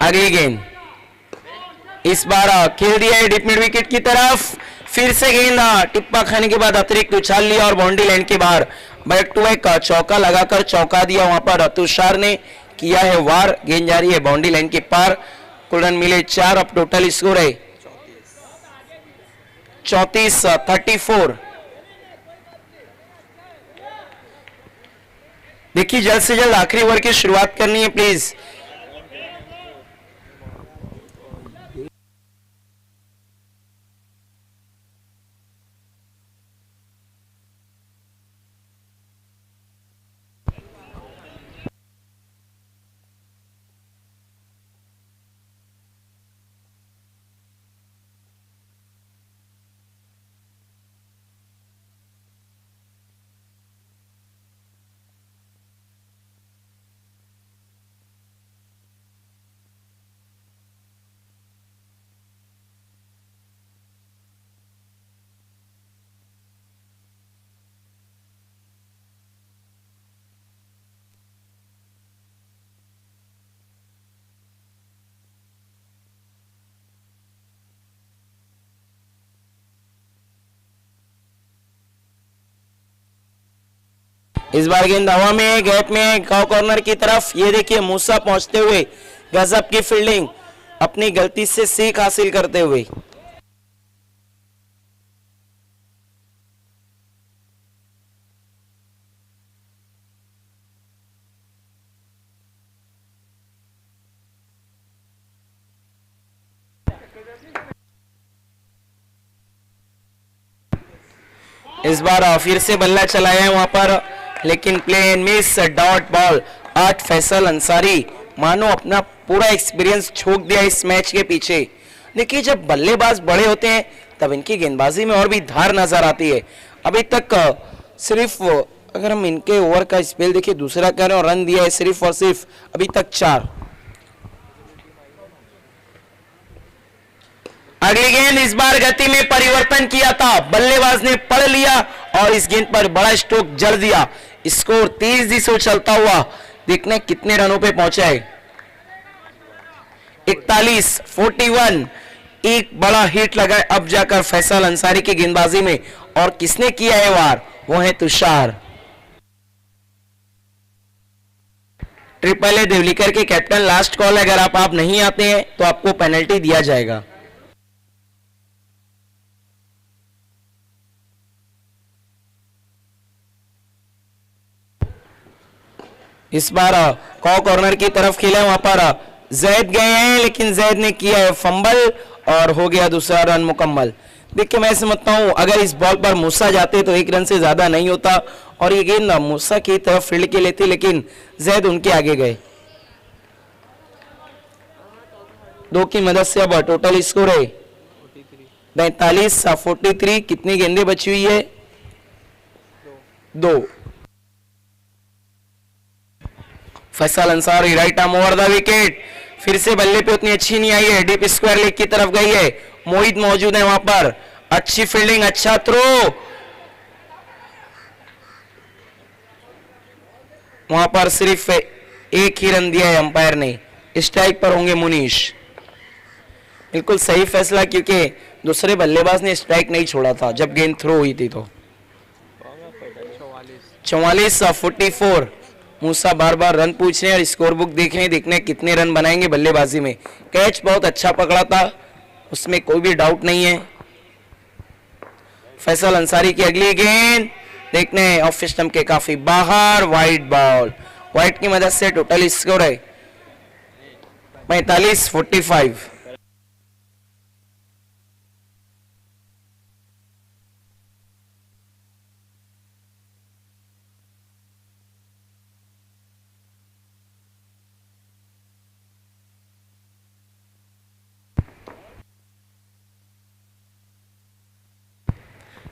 अगली गेंद, इस बार खेल दिया है डीप मिड विकेट की तरफ। फिर से गेंद टिप्पा खाने के बाद अतिरिक्त उछाल लिया और बाउंड्री लाइन के बाहर बैक टू बैक चौका लगाकर चौका दिया। वहां पर तुषार ने किया है वार, गेंद जा रही है बाउंड्री लाइन के पार। कुल रन मिले 4, अब टोटल स्कोर है 34-34। देखिए जल्द से जल्द आखिरी ओवर की शुरुआत करनी है प्लीज। इस बार गेंद हवा में गैप में कॉर्नर की तरफ। ये देखिए मूसा पहुंचते हुए गजब की फील्डिंग, अपनी गलती से सीख हासिल करते हुए। इस बार फिर से बल्ला चलाया है वहां पर, लेकिन play and miss dot ball. 8 Faisal Ansari मानो अपना पूरा एक्सपीरियंस छोक दिया इस मैच के पीछे। देखिए जब बल्लेबाज बड़े होते हैं तब इनकी गेंदबाजी में और भी धार नजर आती है। अभी तक सिर्फ अगर हम इनके ओवर का स्पेल देखिए, दूसरा कह रहे हैं और रन दिया है सिर्फ और सिर्फ अभी तक 4। अगली गेंद, इस बार गति में परिवर्तन किया था, बल्लेबाज ने पढ़ लिया और इस गेंद पर बड़ा स्ट्रोक जड़ दिया। स्कोर तेज दिशा चलता हुआ, देखने कितने रनों पे पहुंचा है। 41-41। एक बड़ा हिट लगा अब जाकर फैसल अंसारी की गेंदबाजी में, और किसने किया है वार, वो है तुषार। ट्रिपल ए देवलीकर के कैप्टन, लास्ट कॉल, अगर आप नहीं आते हैं तो आपको पेनल्टी दिया जाएगा। इस बार कॉर्नर की तरफ खेला, वहां पर जैद गए हैं, लेकिन जैद ने किया है फंबल और हो गया दूसरा रन मुकम्मल। देखिए मैं समझता हूं अगर इस बॉल पर मूसा जाते तो 1 रन से ज्यादा नहीं होता, और ये गेंद मूसा की तरफ फील्ड के लिए थी, लेकिन जैद उनके आगे गए। 2 की मदद से अब टोटल स्कोर है 42-43। कितनी गेंदें बची हुई है, 2। Faisal Ansari right arm over the wicket, फिर से बल्ले पे उतनी अच्छी नहीं आई है, डीप स्क्वायर लेग की तरफ गई है, मोहित मौजूद है वहां पर, अच्छी फील्डिंग, अच्छा थ्रो, वहां पर सिर्फ एक ही रन दिया है अंपायर ने, स्ट्राइक पर होंगे मुनीश। बिल्कुल सही फैसला, क्योंकि दूसरे बल्लेबाज ने स्ट्राइक नहीं छोड़ा था जब गेंद थ्रो हुई थी। तो 44 मूसा बार बार रन पूछ रहे हैं और स्कोर बुक देखने कितने रन बनाएंगे बल्लेबाजी में। कैच बहुत अच्छा पकड़ा था, उसमें कोई भी डाउट नहीं है। फैसल अंसारी की अगली गेंद देखने ऑफ स्टंप के काफी बाहर, वाइड बॉल, वाइड की मदद से टोटल स्कोर है 45-45।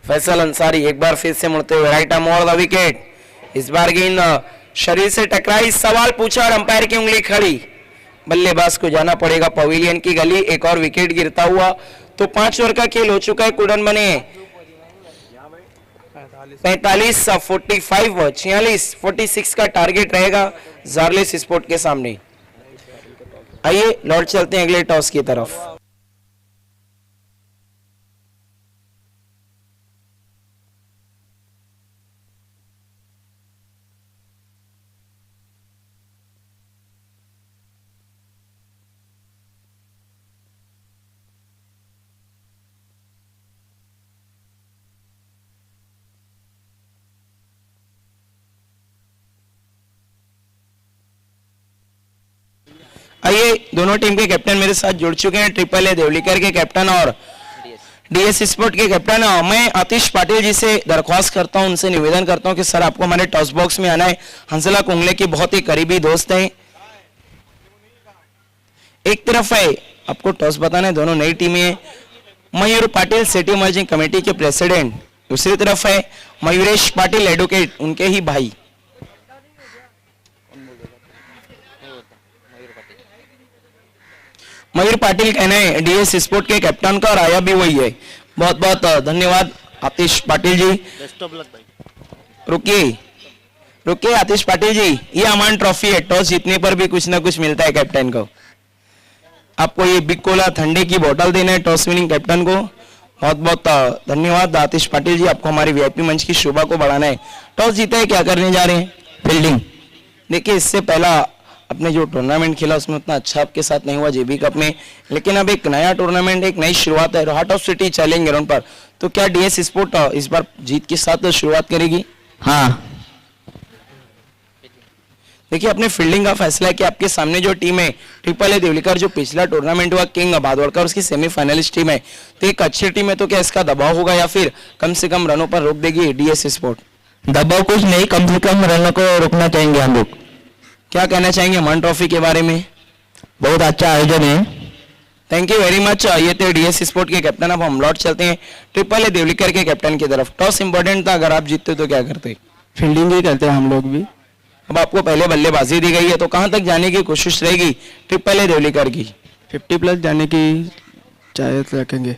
फैसल अंसारी एक बार फिर से मुड़ते हुए right arm over the wicket, इस बार गेंद शरीर से टकराई, सवाल पूछा और अंपायर की उंगली खड़ी। बल्लेबाज को जाना पड़ेगा पवेलियन की गली, एक और विकेट गिरता हुआ तो 5 ओवर का खेल हो चुका है, कुल रन बने 45-45, 46 का टारगेट रहेगा जार्लिस स्पोर्ट के सामने। आइए लौट चलते हैं अगले टॉस की तरफ। आइए दोनों टीम के कैप्टन मेरे साथ जुड़ चुके हैं, ट्रिपल ए देवलीकर के कैप्टन और डीएस स्पोर्ट के कैप्टन। मैं आतिश पाटिल जी से दरख्वास्त करता हूं, उनसे निवेदन करता हूं कि सर आपको हमारे टॉस बॉक्स में आना है। हंसला कुंगले की बहुत ही करीबी दोस्त हैं। एक तरफ है आपको टॉस बताना है, दोनों नई टीमें हैं। मयूर पाटिल सिटी मर्जिंग कमेटी के प्रेसिडेंट, दूसरी तरफ है मयूरेश पाटिल एडवोकेट, उनके ही भाई। मयूर पाटिल कहना है डीएस स्पोर्ट के कैप्टन का और आया भी वही है। बहुत बहुत धन्यवाद आतिश पाटिल जी। रुकिए आतिश पाटिल जी, ये अमान ट्रॉफी है, टॉस जीतने पर भी कुछ ना कुछ मिलता है कैप्टन को। आपको ये बिग कोला ठंडे की बोतल देना है टॉस विनिंग कैप्टन को। बहुत बहुत धन्यवाद आतिश पाटिल जी, आपको हमारी वीआईपी मंच की शोभा को बढ़ाना है। टॉस जीता है, क्या करने जा रहे हैं? फील्डिंग। देखिए इससे पहला अपने जो टूर्नामेंट खेला उसमें उतना अच्छा आपके साथ नहीं हुआ जेबी कप में, लेकिन अब एक नया टूर्नामेंट, एक नई शुरुआत है heart of city challenge ground पर। तो क्या डीएस स्पोर्ट इस बार जीत के साथ शुरुआत करेगी? हाँ। देखिए अपने फील्डिंग का फैसला है कि आपके सामने जो टीम है ट्रिपल ए देवलीकर, जो पिछला टूर्नामेंट हुआ किंग भादौड़कर, उसकी सेमीफाइनलिस्ट टीम है, तो एक अच्छी टीम है, तो क्या इसका दबाव होगा या फिर कम से कम रनों पर रोक देगी डीएस स्पोर्ट? दबाव कुछ नहीं, कम से कम रनों को रोकना चाहेंगे हम लोग। क्या कहना चाहेंगे मन ट्रॉफी के बारे में? बहुत अच्छा आयोजन है। Thank you very much. ये थे डीएस स्पोर्ट के कैप्टन। अब हम लौट चलते हैं ट्रिपल ए देवलीकर के कैप्टन की तरफ। टॉस इंपॉर्टेंट था, अगर आप जीतते तो क्या करते? फील्डिंग ही करते हैं हम लोग भी। अब आपको पहले बल्लेबाजी दी गई है, तो कहां तक जाने की कोशिश रहेगी ट्रिपल ए देवलीकर की? 50+ जाने की चाहत रखेंगे।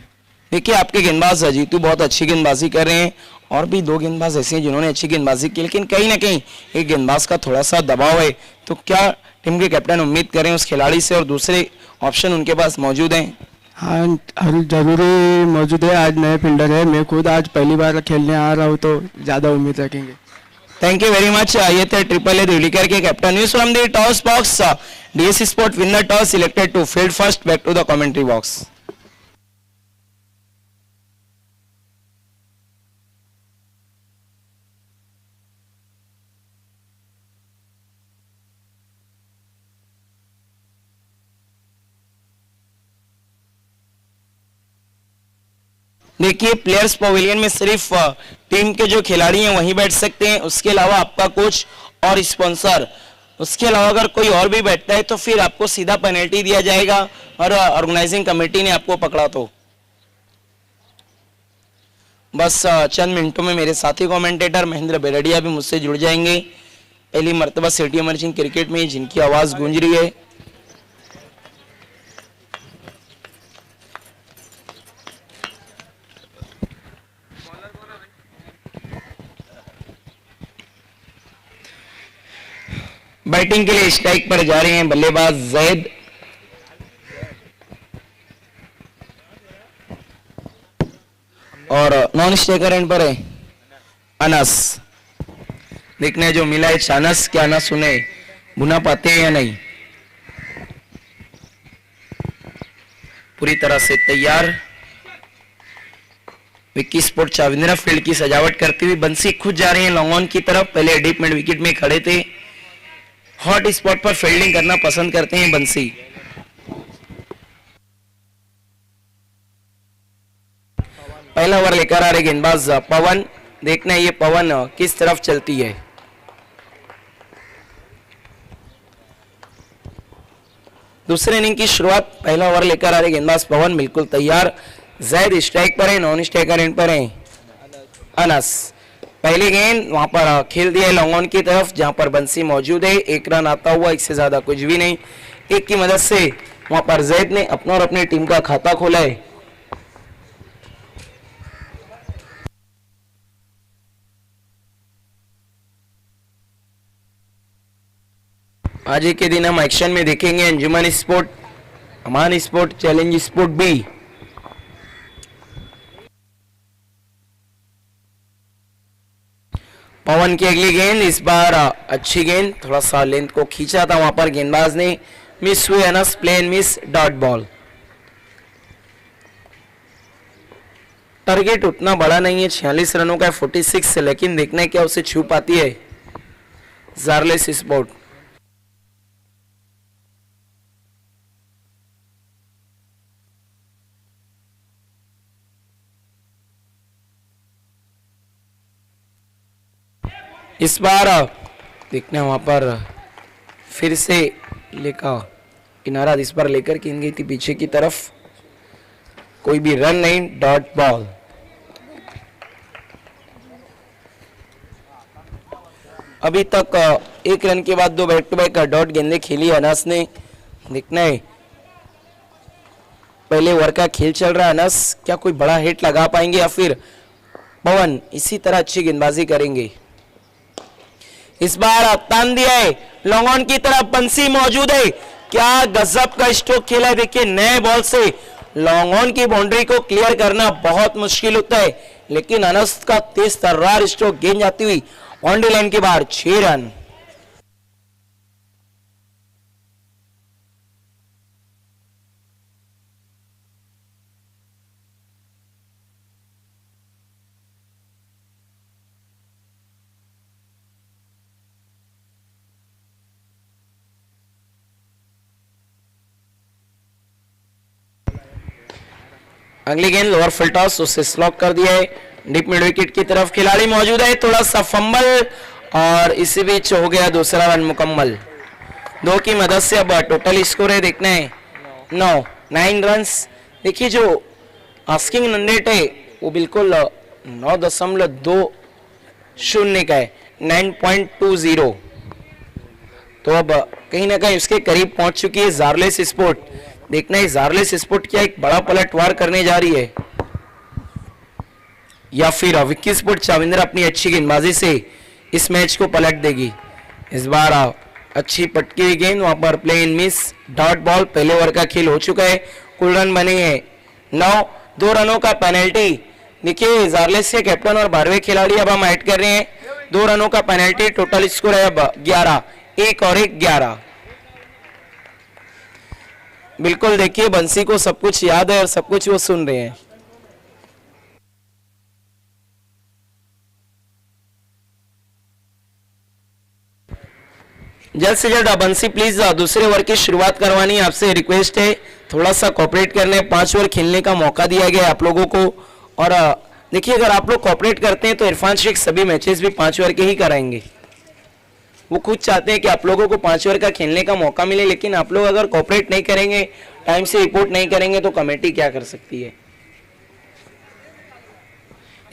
देखिए आपके गेंदबाज जीतू बहुत अच्छी गेंदबाजी कर रहे हैं, और भी 2 गेंदबाज ऐसे हैं जिन्होंने अच्छी गेंदबाजी की, लेकिन कहीं ना कहीं एक गेंदबाज का थोड़ा सा दबाव है। तो क्या टीम के कैप्टन उम्मीद करें उस खिलाड़ी से, और दूसरे ऑप्शन उनके पास मौजूद हैं? हाँ जरूरी मौजूद है, आज नए फील्डर है, मैं खुद आज पहली बार खेलने आ रहा हूँ, तो ज़्यादा उम्मीद रखेंगे। Thank you very much. ये थे ट्रिपल ए देवलीकर के captain. News from the toss box, DS sport win the toss, selected to field first, back to the commentary box. देखिए प्लेयर्स पवेलियन में सिर्फ टीम के जो खिलाड़ी हैं वहीं बैठ सकते हैं, उसके अलावा आपका कोच और स्पॉन्सर, उसके अलावा अगर कोई और भी बैठता है तो फिर आपको सीधा पेनल्टी दिया जाएगा, और ऑर्गेनाइजिंग कमेटी ने आपको पकड़ा तो। बस चंद मिनटों में मेरे साथी कमेंटेटर महेंद्र बेरडिया भी मुझसे जुड़ जाएंगे। पहली मर्तबा सिटी इमर्जिंग क्रिकेट में जिनकी आवाज गूंज रही है। बैटिंग के लिए स्ट्राइक पर जा रहे हैं बल्लेबाज जैद। और नॉन स्ट्राइकर एंड पर है अनस। देखने जो मिला है अनस, क्या अनस उन्हें भुना पाते हैं या नहीं। पूरी तरह से तैयार विक्की स्पोर्ट चाविंद्रा फील्ड की सजावट करती हुई बंसी खुद जा रहे हैं लॉन्ग ऑन की तरफ। पहले डीप मिड विकेट में खड़े थे। हॉट स्पॉट पर फील्डिंग करना पसंद करते हैं बंसी। पहला ओवर लेकर आ रहे गेंदबाज पवन। देखना है ये पवन किस तरफ चलती है। दूसरे इनिंग की शुरुआत। पहला ओवर लेकर आ रहे गेंदबाज पवन बिल्कुल तैयार। जैद स्ट्राइक पर है, नॉन स्ट्राइकर एंड पर है अनस। पहली गेंद वहां पर खेल दिया है लॉन्ग ऑन की तरफ जहां पर बंसी मौजूद है। एक रन आता हुआ, इससे ज्यादा कुछ भी नहीं। एक की मदद से वहां पर जैद ने अपना और अपनी टीम का खाता खोला है। आज के दिन हम एक्शन में देखेंगे अंजुमन स्पोर्ट, अमान स्पोर्ट, चैलेंज स्पोर्ट बी। पवन की अगली गेंद, इस बार अच्छी गेंद, थोड़ा सा लेंथ को खींचा था वहां पर गेंदबाज ने, मिस हुए Anas, plain miss, dot ball. Target उतना बड़ा नहीं है, 46 रनों का 46, लेकिन देखना है क्या उसे छू पाती है जारलेस स्पोर्ट। इस बार देखना वहां पर फिर से लेकर किनारा इस बार लेकर गेंद गई थी पीछे की तरफ, कोई भी रन नहीं, डॉट बॉल। अभी तक एक रन के बाद 2 बैक टू बैक डॉट गेंदें खेली अनस ने। देखना है पहले ओवर का खेल चल रहा है अनस, क्या कोई बड़ा हिट लगा पाएंगे या फिर पवन इसी तरह अच्छी गेंदबाजी करेंगे। इस बार तान दिया है लॉन्ग ऑन की तरफ, बंसी मौजूद है। क्या गजब का स्ट्रोक खेला है। देखिए नए बॉल से लॉन्ग ऑन की बाउंड्री को क्लियर करना बहुत मुश्किल होता है, लेकिन अनस का तेज तर्रार स्ट्रोक गेंद जाती हुई बाउंड्री लाइन के बाहर, 6 रन। अगली गेंद लोअर फुल टॉस, उसे स्लॉक कर दिया है डीप मिड विकेट की तरफ। खिलाड़ी मौजूद है, थोड़ा सा फंबल और इसी बीच हो गया दूसरा रन मुकम्मल। 2 की मदद से अब टोटल स्कोर है देखना है 9 रन्स। देखिए जो आस्किंग रन रेट है वो बिल्कुल 9.20 का है, 9.20। तो अब कहीं ना कहीं उसके करीब पहुंच चुकी है जारलेस स्पोर्ट। देखना है जारलेस स्पोर्ट क्या एक बड़ा पलटवार करने जा रही है या फिर विक्की स्पोर्ट चाविंद्रा अपनी अच्छी गेंदबाजी से इस मैच को पलट देगी। इस बार अच्छी पटकी हुई गेंद, वहां पर प्लेन मिस, डॉट बॉल। पहले ओवर का खेल हो चुका है, कुल रन बने हैं 9, 2 रनों का पेनल्टी। देखिए जारलेस के कैप्टन और 12वें खिलाड़ी अब हम ऐड कर रहे हैं, 2 रनों का पेनल्टी। टोटल स्कोर है अब 11, 1 और 1, 11। बिल्कुल देखिए बंसी को सब कुछ याद है और सब कुछ वो सुन रहे हैं। जल्द से जल्द बंसी प्लीज दूसरे ओवर की शुरुआत करवानी आपसे रिक्वेस्ट है, थोड़ा सा कोऑपरेट करने। 5 ओवर खेलने का मौका दिया गया है आप लोगों को। और देखिए अगर आप लोग कोऑपरेट करते हैं तो इरफान शेख सभी मैचेस भी 5 ओवर के ही कराएंगे। वो खुद चाहते हैं कि आप लोगों को 5 ओवर का खेलने का मौका मिले, लेकिन आप लोग अगर कोऑपरेट नहीं करेंगे, टाइम से रिपोर्ट नहीं करेंगे तो कमेटी क्या कर सकती है।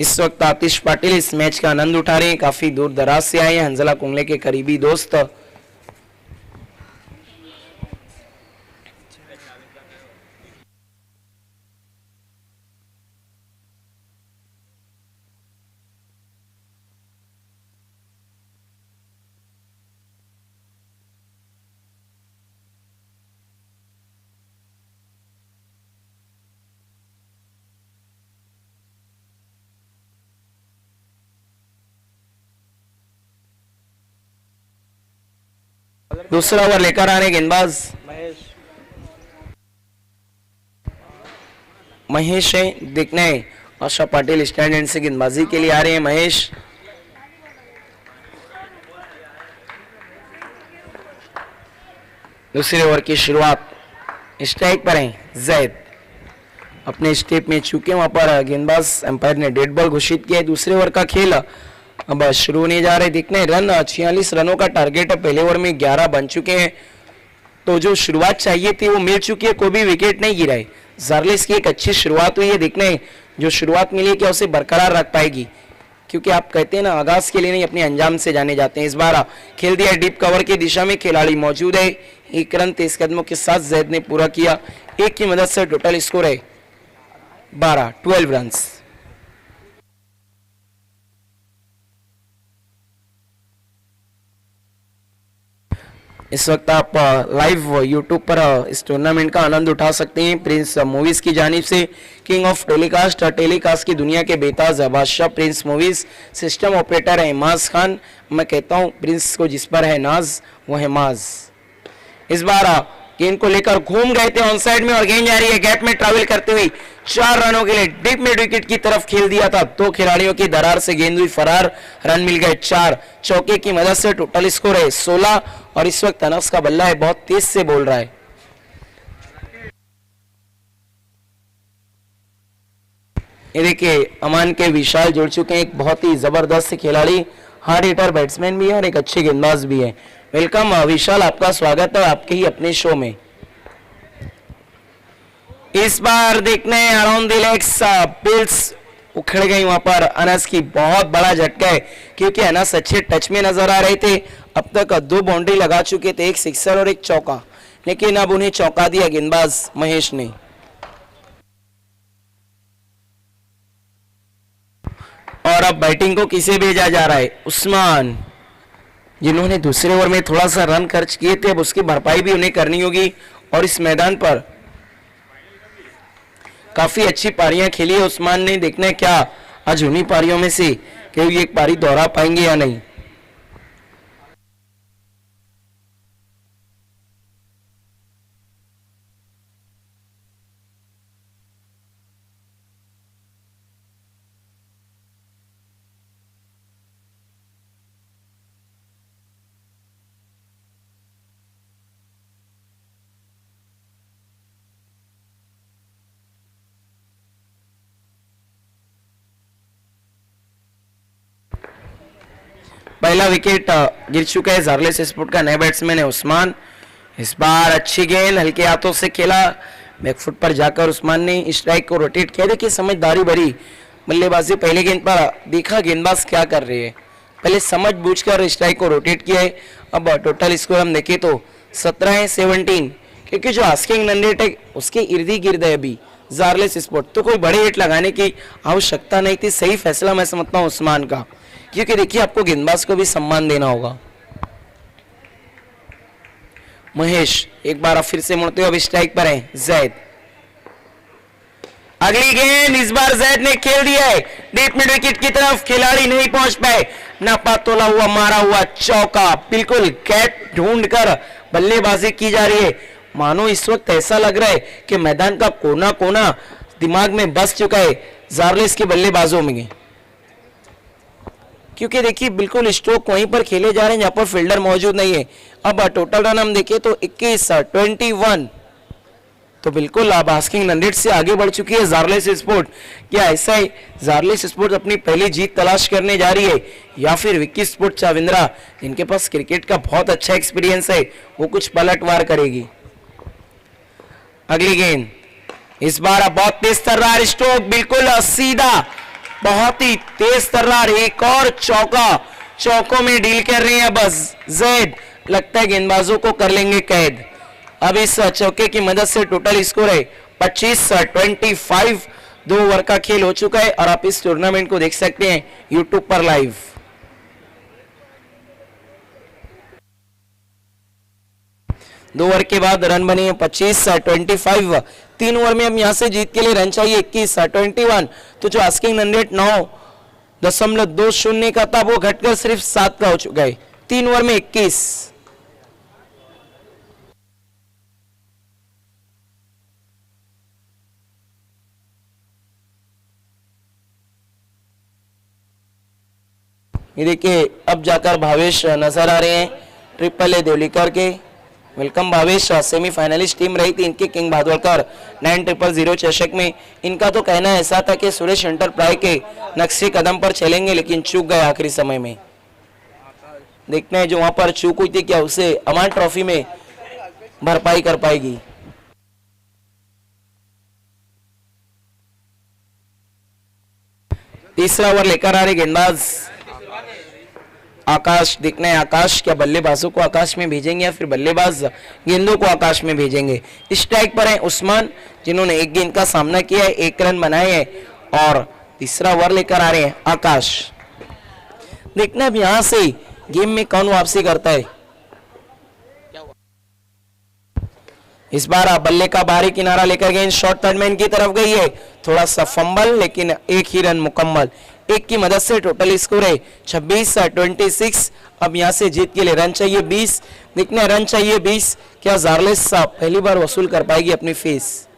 इस वक्त आतिश पाटिल इस मैच का आनंद उठा रहे हैं, काफी दूर दराज से आए हैं, हंजला कुंबले के करीबी दोस्त। दूसरा ओवर लेकर आ रहे गेंदबाज महेश महेश है, देखना है आशा पाटिल स्टैंड एंड से गेंदबाजी के लिए आ रहे हैं। महेश दूसरे ओवर की शुरुआत, स्ट्राइक पर है जैद, अपने स्टेप में चूके वहां पर गेंदबाज अंपायर ने डेड बॉल घोषित किया है। दूसरे ओवर का खेल अब शुरू होने जा रहे, देखने रन 46 रनों का टारगेट है, पहले ओवर में 11 बन चुके हैं, तो जो शुरुआत चाहिए थी वो मिल चुकी है, कोई भी विकेट नहीं गिरा है। जार्लिस की एक अच्छी शुरुआत हुई है, देखने जो शुरुआत मिली क्या उसे बरकरार रख पाएगी, क्योंकि आप कहते हैं ना आगाज के लिए नहीं अपने अंजाम से जाने जाते हैं। इस बार खेल दिया डीप कवर की दिशा में, खिलाड़ी मौजूद है, एक रन तेज कदमों के साथ जैद ने पूरा किया, एक की मदद से टोटल स्कोर है 12 रन्स। इस वक्त आप लाइव यूट्यूब पर इस टूर्नामेंट का आनंद उठा सकते हैं प्रिंस मूवीज की जानिब से। किंग ऑफ टेलीकास्ट की दुनिया के बेताज बादशाह प्रिंस मूवीज, सिस्टम ऑपरेटर है इमाज खान। मैं कहता हूं प्रिंस को जिस पर है नाज वो है माज। इस बार गेंद को लेकर घूम गए थे ऑन साइड में और गेंद जा रही है गैप में ट्रैवल करते हुए 4 रनों के लिए डीप मिड विकेट की तरफ खेल दिया था, 2 खिलाड़ियों की दरार से गेंद हुई फरार, रन मिल गए 4, चौके की मदद से टोटल स्कोर है 16 और इस वक्त अनस का बल्ला है बहुत तेज से बोल रहा है। ये देखिए अमान के विशाल जुड़ चुके हैं, एक बहुत ही जबरदस्त खिलाड़ी, हार्ड हिटर बैट्समैन भी है और एक अच्छे गेंदबाज भी है। वेलकम विशाल, आपका स्वागत है आपके ही अपने शो में। इस बार देखने अराउंड द लेग्स बिल्स उखड़ गई, वहां पर अनस की बहुत बड़ा झटका है क्योंकि अनस अच्छे टच में नजर आ रहे थे, अब तक 2 बाउंड्री लगा चुके थे, एक सिक्सर और एक चौका, लेकिन अब उन्हें चौका दिया गेंदबाज महेश ने। और अब बैटिंग को किसे भेजा जा रहा है, उस्मान, जिन्होंने दूसरे ओवर में थोड़ा सा रन खर्च किए थे, अब उसकी भरपाई भी उन्हें करनी होगी और इस मैदान पर काफी अच्छी पारियां खेली है उस्मान ने, देखना है क्या आज उन्हीं पारियों में से कोई एक पारी दोहरा पाएंगे या नहीं। पहला विकेट गिर चुका है, जार्लेस स्पोर्ट का नया बैट्समैन है उस्मान। इस बार अच्छी गेंद हल्के हाथों से खेला, बैकफुट पर जाकर उस्मान ने स्ट्राइक को रोटेट किया। देखिए समझदारी भरी बल्लेबाजी, पहले गेंद पर देखा गेंदबाज क्या कर रहे हैं, पहले समझ बूझकर स्ट्राइक को रोटेट किया है। अब टोटल स्कोर हम देखें तो 17-17, क्योंकि जो आस्किंग रन रेट है उसके इर्द गिर्द है अभी जार्लेस स्पोर्ट, तो कोई बड़े हिट लगाने की आवश्यकता नहीं थी। सही फैसला मैं समझता हूँ उस्मान का, क्योंकि देखिए आपको गेंदबाज को भी सम्मान देना होगा। महेश एक बार फिर से मुड़ते हुए अब स्ट्राइक पर है जैद, अगली गेंद इस बार जैद ने खेल दिया है डीप मिड विकेट की तरफ, खिलाड़ी नहीं पहुंच पाए, नापा तोला हुआ मारा हुआ चौका, बिल्कुल कैट ढूंढकर बल्लेबाजी की जा रही है। मानो इस वक्त ऐसा लग रहा है कि मैदान का कोना कोना दिमाग में बस चुका है जार्लिस के बल्लेबाजों में, क्योंकि देखिए बिल्कुल स्ट्रोक वहीं पर खेले जा रहे हैं जहां पर फील्डर मौजूद नहीं है। अब टोटल रन हम देखें तो 21 तो बिल्कुल अब आस्किंग रन रेट से आगे बढ़ चुकी है जार्लेस स्पोर्ट। क्या ऐसा है जार्लेस स्पोर्ट अपनी पहली जीत तलाश करने जा रही है, या फिर विक्की स्पोर्ट चाविंद्रा जिनके पास क्रिकेट का बहुत अच्छा एक्सपीरियंस है वो कुछ पलटवार करेगी। अगली गेंद इस बार बहुत तेज तर्रार स्ट्रोक, बिल्कुल सीधा बहुत ही तेज तर्रार, एक और चौका, चौकों में डील कर रहे हैं बस जैद, लगता है गेंदबाजों को कर लेंगे कैद। अब इस चौके की मदद से टोटल स्कोर है 25-25, 2 ओवर का खेल हो चुका है और आप इस टूर्नामेंट को देख सकते हैं यूट्यूब पर लाइव। दो ओवर के बाद रन बने 25-25, 3 ओवर में अब यहां से जीत के लिए रन चाहिए 21-21, तो जो आस्किंग रन रेट 9.20 का था वो घटकर सिर्फ 7 का हो चुका है, 3 ओवर में 21। ये देखिए अब जाकर भावेश नजर आ रहे हैं, ट्रिपल ए देवलीकर के। वेलकम भावेश, सेमीफाइनलिस्ट टीम रही थी इनके किंग भादवलकर 9000 चषक में। इनका तो कहना ऐसा था कि सुरेश एंटरप्राइज के नक्शे कदम पर चलेंगे, लेकिन चूक गए आखिरी समय में। देखते हैं जो वहां पर चूक हुई थी क्या उसे अमान ट्रॉफी में भरपाई कर पाएगी। तीसरा ओवर लेकर आ रहे गेंदबाज आकाश। देखना है आकाश क्या बल्लेबाजों को आकाश में भेजेंगे या फिर बल्लेबाज गेंदों को आकाश में भेजेंगे। स्ट्राइक पर है उस्मान, जिन्होंने एक गेंद का सामना किया है, 1 रन बनाए हैं और तीसरा ओवर लेकर आ रहे हैं आकाश। देखना अब यहां से गेम में कौन वापसी करता है। इस बार आप बल्ले का बाहरी किनारा लेकर गेंद शॉर्ट थर्डमैन की तरफ गई है, थोड़ा सा फंबल, लेकिन 1 ही रन मुकम्मल। 1 की मदद से टोटल स्कोर है 26-26। अब यहां से जीत के लिए रन चाहिए 20। देखने रन चाहिए 20, क्या जारलेस साहब पहली बार वसूल कर पाएगी अपनी फीस।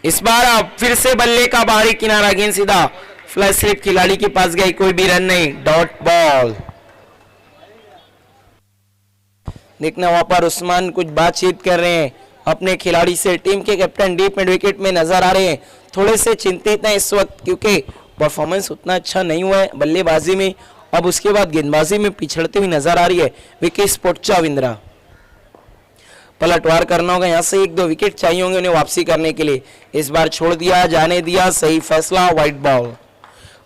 इस बार आप फिर से बल्ले का बाहरी किनारा, गेंद सीधा फ्लैश स्लिप खिलाड़ी के पास गई, कोई भी रन नहीं, डॉट बॉल। देखना वहां पर उस्मान कुछ बातचीत कर रहे हैं अपने खिलाड़ी से। टीम के कैप्टन डीप मिड विकेट में नजर आ रहे हैं, थोड़े से चिंतित हैं इस वक्त क्योंकि परफॉर्मेंस उतना अच्छा नहीं हुआ है बल्लेबाजी में, अब उसके बाद गेंदबाजी में पिछड़ती हुई नजर आ रही है विकी स्पोर्ट चाविंद्रा। पलटवार करना होगा, यहाँ से 1-2 विकेट चाहिए होंगे उन्हें वापसी करने के लिए। इस बार छोड़ दिया, जाने दिया, सही फैसला, व्हाइट बॉल।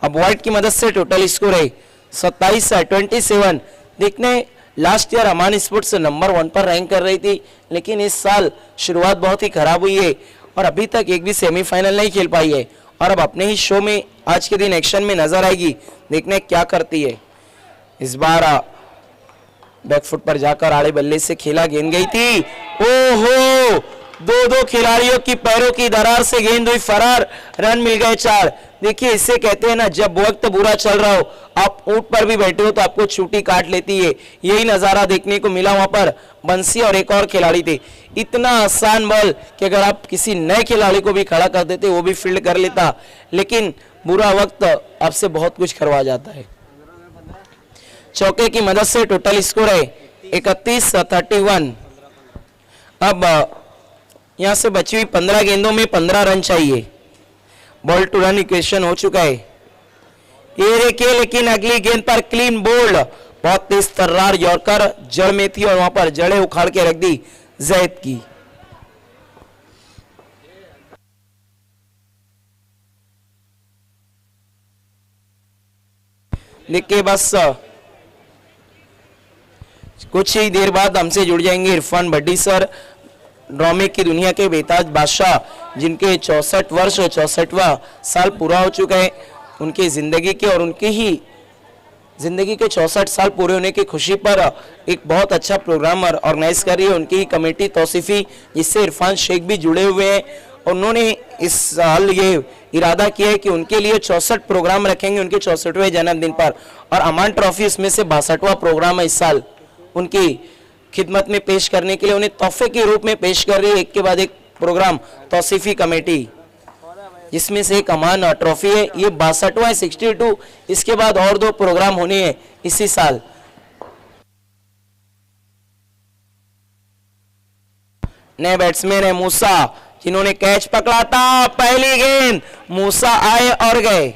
अब व्हाइट की मदद से टोटल स्कोर है 27-27। देखने लास्ट ईयर अमान स्पोर्ट्स नंबर 1 पर रैंक कर रही थी, लेकिन इस साल शुरुआत बहुत ही खराब हुई है और अभी तक एक भी सेमीफाइनल नहीं खेल पाई है और अब अपने ही शो में आज के दिन एक्शन में नजर आएगी। देखने क्या करती है। इस बार बैकफुट पर जाकर आड़े बल्ले से खेला, गेंद गई थी, ओहो, 2-2 खिलाड़ियों की पैरों की दरार से गेंद हुई फरार, रन मिल गए 4। देखिए इसे कहते हैं ना, जब वक्त बुरा चल रहा हो, आप ऊंट पर भी बैठे हो तो आपको चूटी काट लेती है। यही नजारा देखने को मिला वहां पर। बंसी और एक और खिलाड़ी थे, इतना आसान बॉल कि अगर आप किसी नए खिलाड़ी को भी खड़ा कर देते वो भी फील्ड कर लेता, लेकिन बुरा वक्त आपसे बहुत कुछ करवा जाता है। चौके की मदद से टोटल स्कोर है 31-31। अब यहां से बची हुई 15 गेंदों में 15 रन चाहिए। बॉल टू रन इक्वेशन हो चुका है, ये देखिए, लेकिन अगली गेंद पर क्लीन बोल्ड, बहुत तेज तर्रार यॉर्कर जड़ में थी और वहां पर जड़ें उखाड़ के रख दी जैद की। देखिए बस कुछ ही देर बाद हमसे जुड़ जाएंगे इरफान भट्टी सर, ड्रामे की दुनिया के बेताज बादशाह, जिनके 64 वर्ष 64वां साल पूरा हो चुका है। उनकी जिंदगी के और उनकी ही जिंदगी के 64 साल पूरे होने की खुशी पर एक बहुत अच्छा प्रोग्राम ऑर्गेनाइज कर रही है उनकी कमेटी तौसीफी, जिससे इरफान शेख भी जुड़े हुए हैं। उन्होंने इस साल ये इरादा किया है कि उनके लिए 64 प्रोग्राम रखेंगे उनके 64वें जन्मदिन पर, और अमान ट्रॉफी इसमें से 62वां प्रोग्राम है इस साल उनकी खिदमत में पेश करने के लिए। उन्हें तोहफे के रूप में पेश कर रही है एक के बाद एक प्रोग्राम तौसीफी कमेटी, जिसमें से एक अमान ट्रॉफी है, ये 62वां है 62। इसके बाद और 2 प्रोग्राम होने हैं इसी साल। नए बैट्समैन है मूसा, जिन्होंने कैच पकड़ा था, पहली गेंद मूसा आए और गए।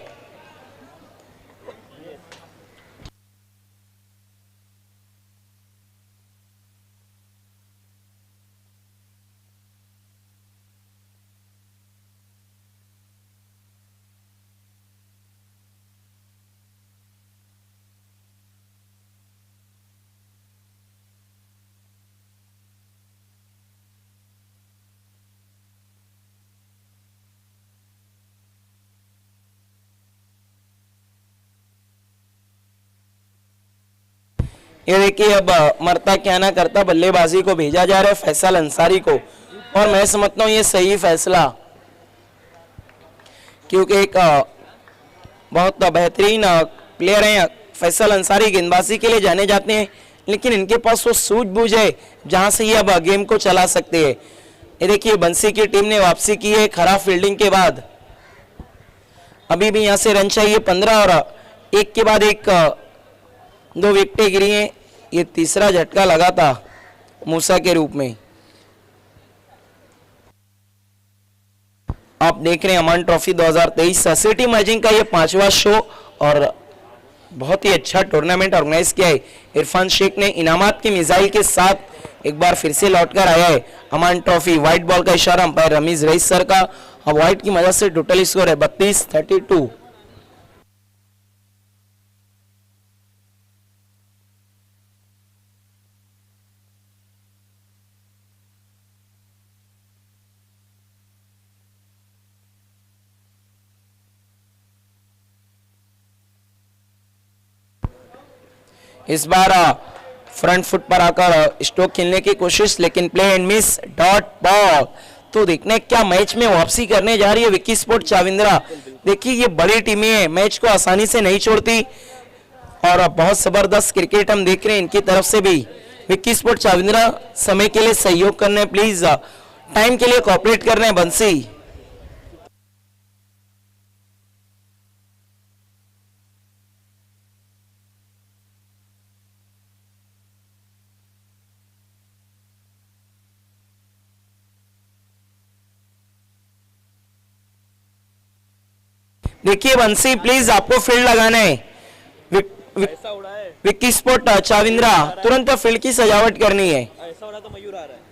ये देखिए अब मरता क्या ना करता बल्लेबाजी को भेजा जा रहा है फैसल अंसारी को, और मैं समझता हूँ ये सही फैसला, क्योंकि एक बहुत बेहतरीन प्लेयर हैं फैसल अंसारी, गेंदबाजी के लिए जाने जाते हैं, लेकिन इनके पास वो सूझबूझ है जहां से ये अब गेम को चला सकते हैं। ये देखिए बंसी की टीम ने वापसी की है खराब फील्डिंग के बाद। अभी भी यहां से रन चाहिए 15 और एक के बाद एक 2 विकेटें गिरी हैं। ये तीसरा झटका लगा था मूसा के रूप में। आप देख रहे हैं अमान ट्रॉफी 2023 सिटी मैजिंग का ये 5वां शो, और बहुत ही अच्छा टूर्नामेंट ऑर्गेनाइज किया है। इरफान शेख ने इनामात की मिसाइल के साथ एक बार फिर से लौटकर आया है अमान ट्रॉफी। व्हाइट बॉल का इशारा अंपायर रमीज रईस सर का। अब व्हाइट की मदद से टोटल स्कोर है 32-32। इस बार फ्रंट फुट पर आकर स्ट्रोक खेलने की कोशिश, लेकिन play and miss, dot ball. तो देखने क्या मैच में वापसी करने जा रही है विकी स्पोर्ट चाविंद्रा। देखिए ये बड़ी टीमें हैं, मैच को आसानी से नहीं छोड़ती, और बहुत जबरदस्त क्रिकेट हम देख रहे हैं इनकी तरफ से भी। विकी स्पोर्ट चाविंद्रा समय के लिए सहयोग करने, प्लीज टाइम के लिए कोऑपरेट करने बंसी। देखिए बंसी प्लीज आपको फील्ड लगाना है। ऐसा उड़ा है, विक्की स्पोर्ट चाविंद्रा तुरंत फील्ड की सजावट करनी है। ऐसा उड़ा तो मयूर आ रहा है।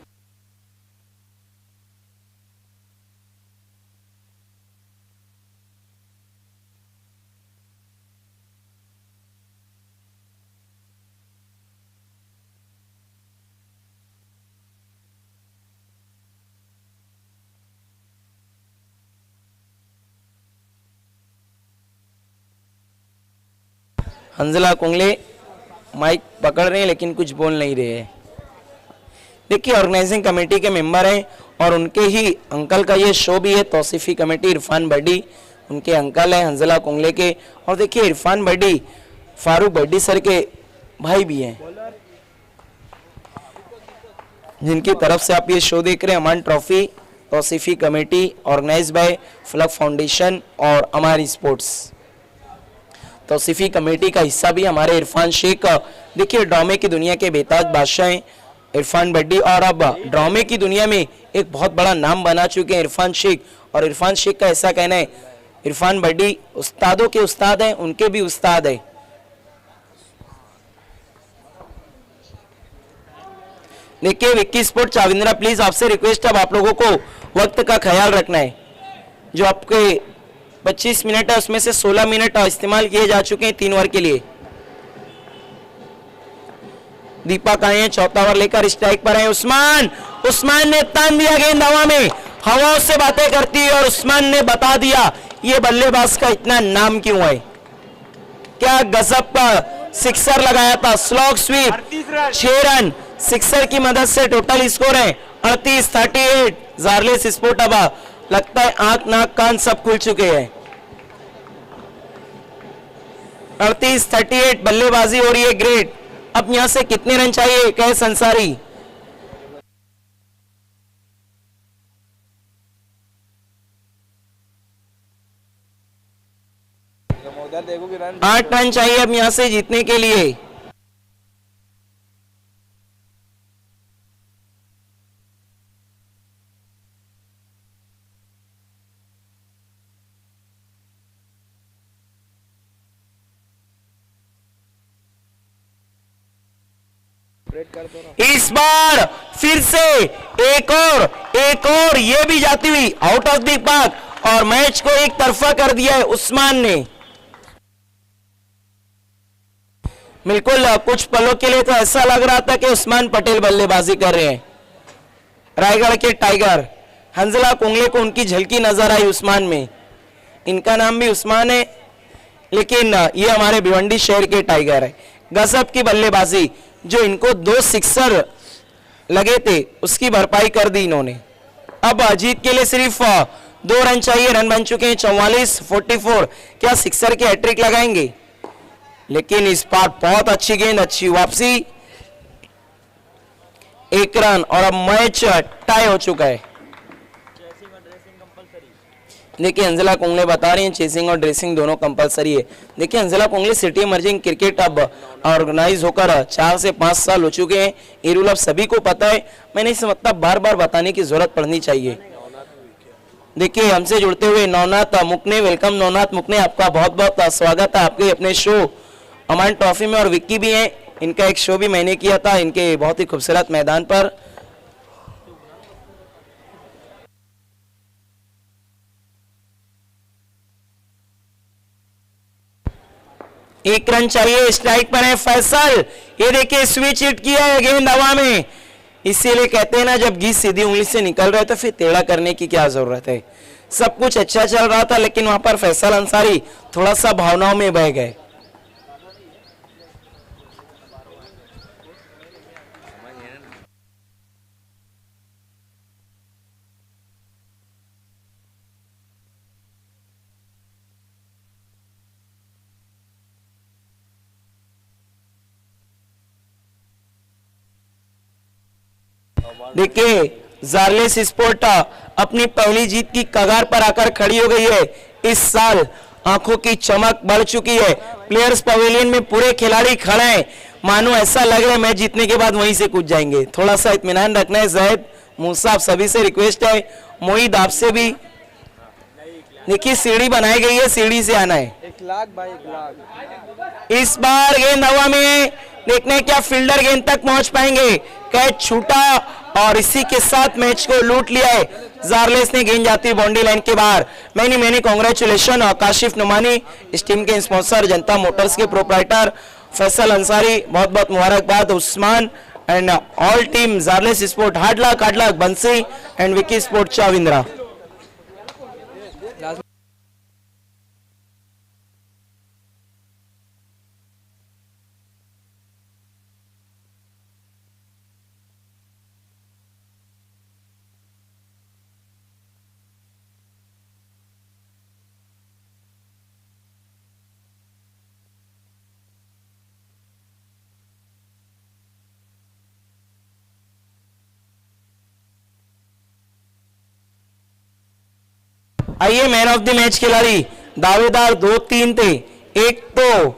'हंजला कुंगले माइक पकड़ रहे हैं लेकिन कुछ बोल नहीं रहे हैं। देखिए ऑर्गेनाइजिंग कमेटी के मेंबर हैं और उनके ही अंकल का ये शो भी है। तौसीफी कमेटी इरफान बड्डी उनके अंकल हैं 'हंजला कुंगले के, और देखिए इरफान बड्डी फारूक बड्डी सर के भाई भी हैं, जिनकी तरफ से आप ये शो देख रहे हैं। Aman trophy Tausifi committee organise by फ्लग फाउंडेशन और अमारी स्पोर्ट्स। तौसीफी कमेटी का हिस्सा भी हमारे इरफान शेख। देखिए ड्रामे की दुनिया के बेताज बादशाह हैं इरफान बड्डी, और अब ड्रामे की दुनिया में एक बहुत बड़ा नाम बना चुके हैं इरफान शेख। और इरफान शेख का ऐसा कहना है इरफान बड्डी उस्तादों के उस्ताद हैं, उनके भी उस्ताद हैं। देखिए विक्की स्पोर्ट चाविंद्रा प्लीज आपसे रिक्वेस्ट, अब आप लोगों को वक्त का ख्याल रखना है। जो आपके 25 मिनट है उसमें से 16 मिनट इस्तेमाल किए जा चुके हैं 3 ओवर के लिए। दीपक आए हैं, चौथा ओवर लेकर स्ट्राइक पर है उस्मान। उस्मान ने तान दिया गेंद हवा में, हवाओं से बातें करती है और उस्मान ने बता दिया ये बल्लेबाज का इतना नाम क्यों है। क्या गजब का सिक्सर लगाया था, स्लॉग स्वीप 6 रन सिक्सर की मदद से टोटल स्कोर है 38-38। जारलेस स्पोर्ट अब लगता है आंख नाक कान सब खुल चुके हैं। 38-38 बल्लेबाजी हो रही है ग्रेट। अब यहां से कितने रन चाहिए कैस अंसारी? देखो कि रन 8 रन चाहिए अब यहां से जीतने के लिए। इस बार फिर से एक और ये भी जाती हुई आउट ऑफ द पार्क और मैच को एक तरफा कर दिया है उस्मान ने। बिल्कुल कुछ पलों के लिए तो ऐसा लग रहा था कि उस्मान पटेल बल्लेबाजी कर रहे हैं। रायगढ़ के टाइगर हंजला कुंगले को उनकी झलकी नजर आई उस्मान में। इनका नाम भी उस्मान है लेकिन ये हमारे भिवंडी शहर के टाइगर है। गजब की बल्लेबाजी, जो इनको 2 सिक्सर लगे थे उसकी भरपाई कर दी इन्होंने। अब जीत के लिए सिर्फ 2 रन चाहिए, रन बन चुके हैं 44-44। क्या सिक्सर की हैट्रिक लगाएंगे? लेकिन इस बार बहुत अच्छी गेंद, अच्छी वापसी, 1 रन और अब मैच टाई हो चुका है। देखिए अंजला कुंगले बता रही हैं चेसिंग और ड्रेसिंग दोनों कंपलसरी है। देखिए अंजला कुंगले सिटी इमर्जिंग क्रिकेट अब ऑर्गेनाइज होकर 4 से 5 साल हो चुके हैं। ये रूल अब सभी को पता है, मैं नहीं समझता बार बार बताने की जरूरत पड़नी चाहिए। देखिए हमसे जुड़ते हुए नवनाथ मुकने, वेलकम नवनाथ मुकने, आपका बहुत बहुत स्वागत है आपके अपने शो अमान ट्रॉफी में। और विक्की भी हैं, इनका एक शो भी मैंने किया था इनके बहुत ही खूबसूरत मैदान पर। एक रन चाहिए, स्ट्राइक पर है फैसल। ये देखिए स्विच हिट किया है, गेंद हवा में। इसीलिए कहते हैं ना, जब घी सीधी उंगली से निकल रहा है तो फिर टेढ़ा करने की क्या जरूरत है। सब कुछ अच्छा चल रहा था, लेकिन वहां पर फैसल अंसारी थोड़ा सा भावनाओं में बह गए। देखिए जार्लेस स्पोर्ट अपनी पहली जीत की कगार पर आकर खड़ी हो गई है। इस साल आंखों की चमक बढ़ चुकी है। प्लेयर्स पवेलियन में पूरे खिलाड़ी खड़े हैं, मानो ऐसा लग रहा है मैच जीतने के बाद वहीं से कूद जाएंगे। थोड़ा सा इत्मीनान रखना है। ज़ैद मूसा सभी से रिक्वेस्ट है, मोहिद आपसे भी। देखिए सीढ़ी बनाई गई है, सीढ़ी से आना है। 1 लाख भाई, 1 लाख। इस बार गेंद हवा में, देखने क्या फील्डर गेंद तक पहुंच पाएंगे। कैच छूटा और इसी के साथ मैच को लूट लिया है। जार्लेस ने गेंद जाती बाउंड्री लाइन के बाहर। मैनी कांग्रेचुलेशन काशिफ नुमानी, इस टीम के स्पॉन्सर जनता मोटर्स के प्रोप्राइटर फैसल अंसारी, बहुत बहुत मुबारकबाद। Usman and all team Jarless sport, hard luck Bansi and Vicky sport चाविंद्रा। आइए मैन ऑफ द मैच खिलाड़ी, दावेदार 2-3 थे। एक तो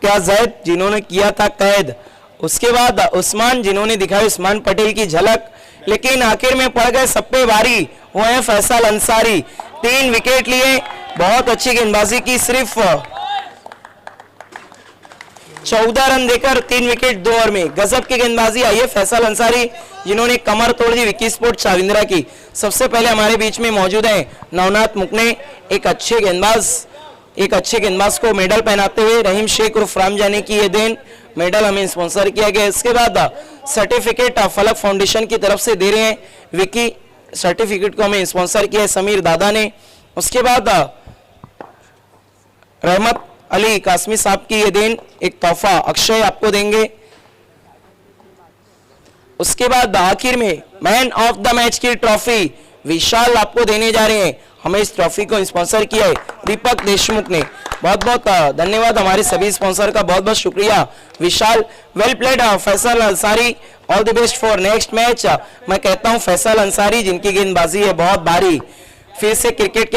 क्या जैद जिन्होंने किया था कैद, उसके बाद उस्मान जिन्होंने दिखाई उस्मान पटेल की झलक, लेकिन आखिर में पड़ गए सब पे भारी, वो है फैसल अंसारी। 3 विकेट लिए, बहुत अच्छी गेंदबाजी की, सिर्फ 14 रन देकर 3 विकेट 2 ओवर में, गजब की गेंदबाजी। आइए फैसल अंसारी जिन्होंने कमर तोड़ दी विकी स्पोर्ट चाविंद्रा की। सबसे पहले हमारे बीच में मौजूद है नवनाथ मुकने, एक अच्छे गेंदबाज को मेडल पहनाते हुए रहीम शेख उर्फ रामजानी की ये देन, मेडल हमें स्पॉन्सर किया गया। इसके बाद सर्टिफिकेट फलक फाउंडेशन की तरफ से दे रहे हैं विकी, सर्टिफिकेट को हमें स्पॉन्सर किया है समीर दादा ने। उसके बाद रहमत अली कासमी साहब की ये देन, एक तोहफा अक्षय आपको देंगे। उसके बाद आखिर में मैन ऑफ द मैच की ट्रॉफी विशाल आपको देने जा रहे हैं। हमें इस ट्रॉफी को स्पॉन्सर किया है दीपक देशमुख ने। बहुत बहुत धन्यवाद, हमारे सभी स्पॉन्सर का बहुत बहुत शुक्रिया Vishal. Well played Faisal Ansari, all the best for next match. मैं कहता हूं फैसल अंसारी जिनकी गेंदबाजी है बहुत भारी, फिर से क्रिकेट के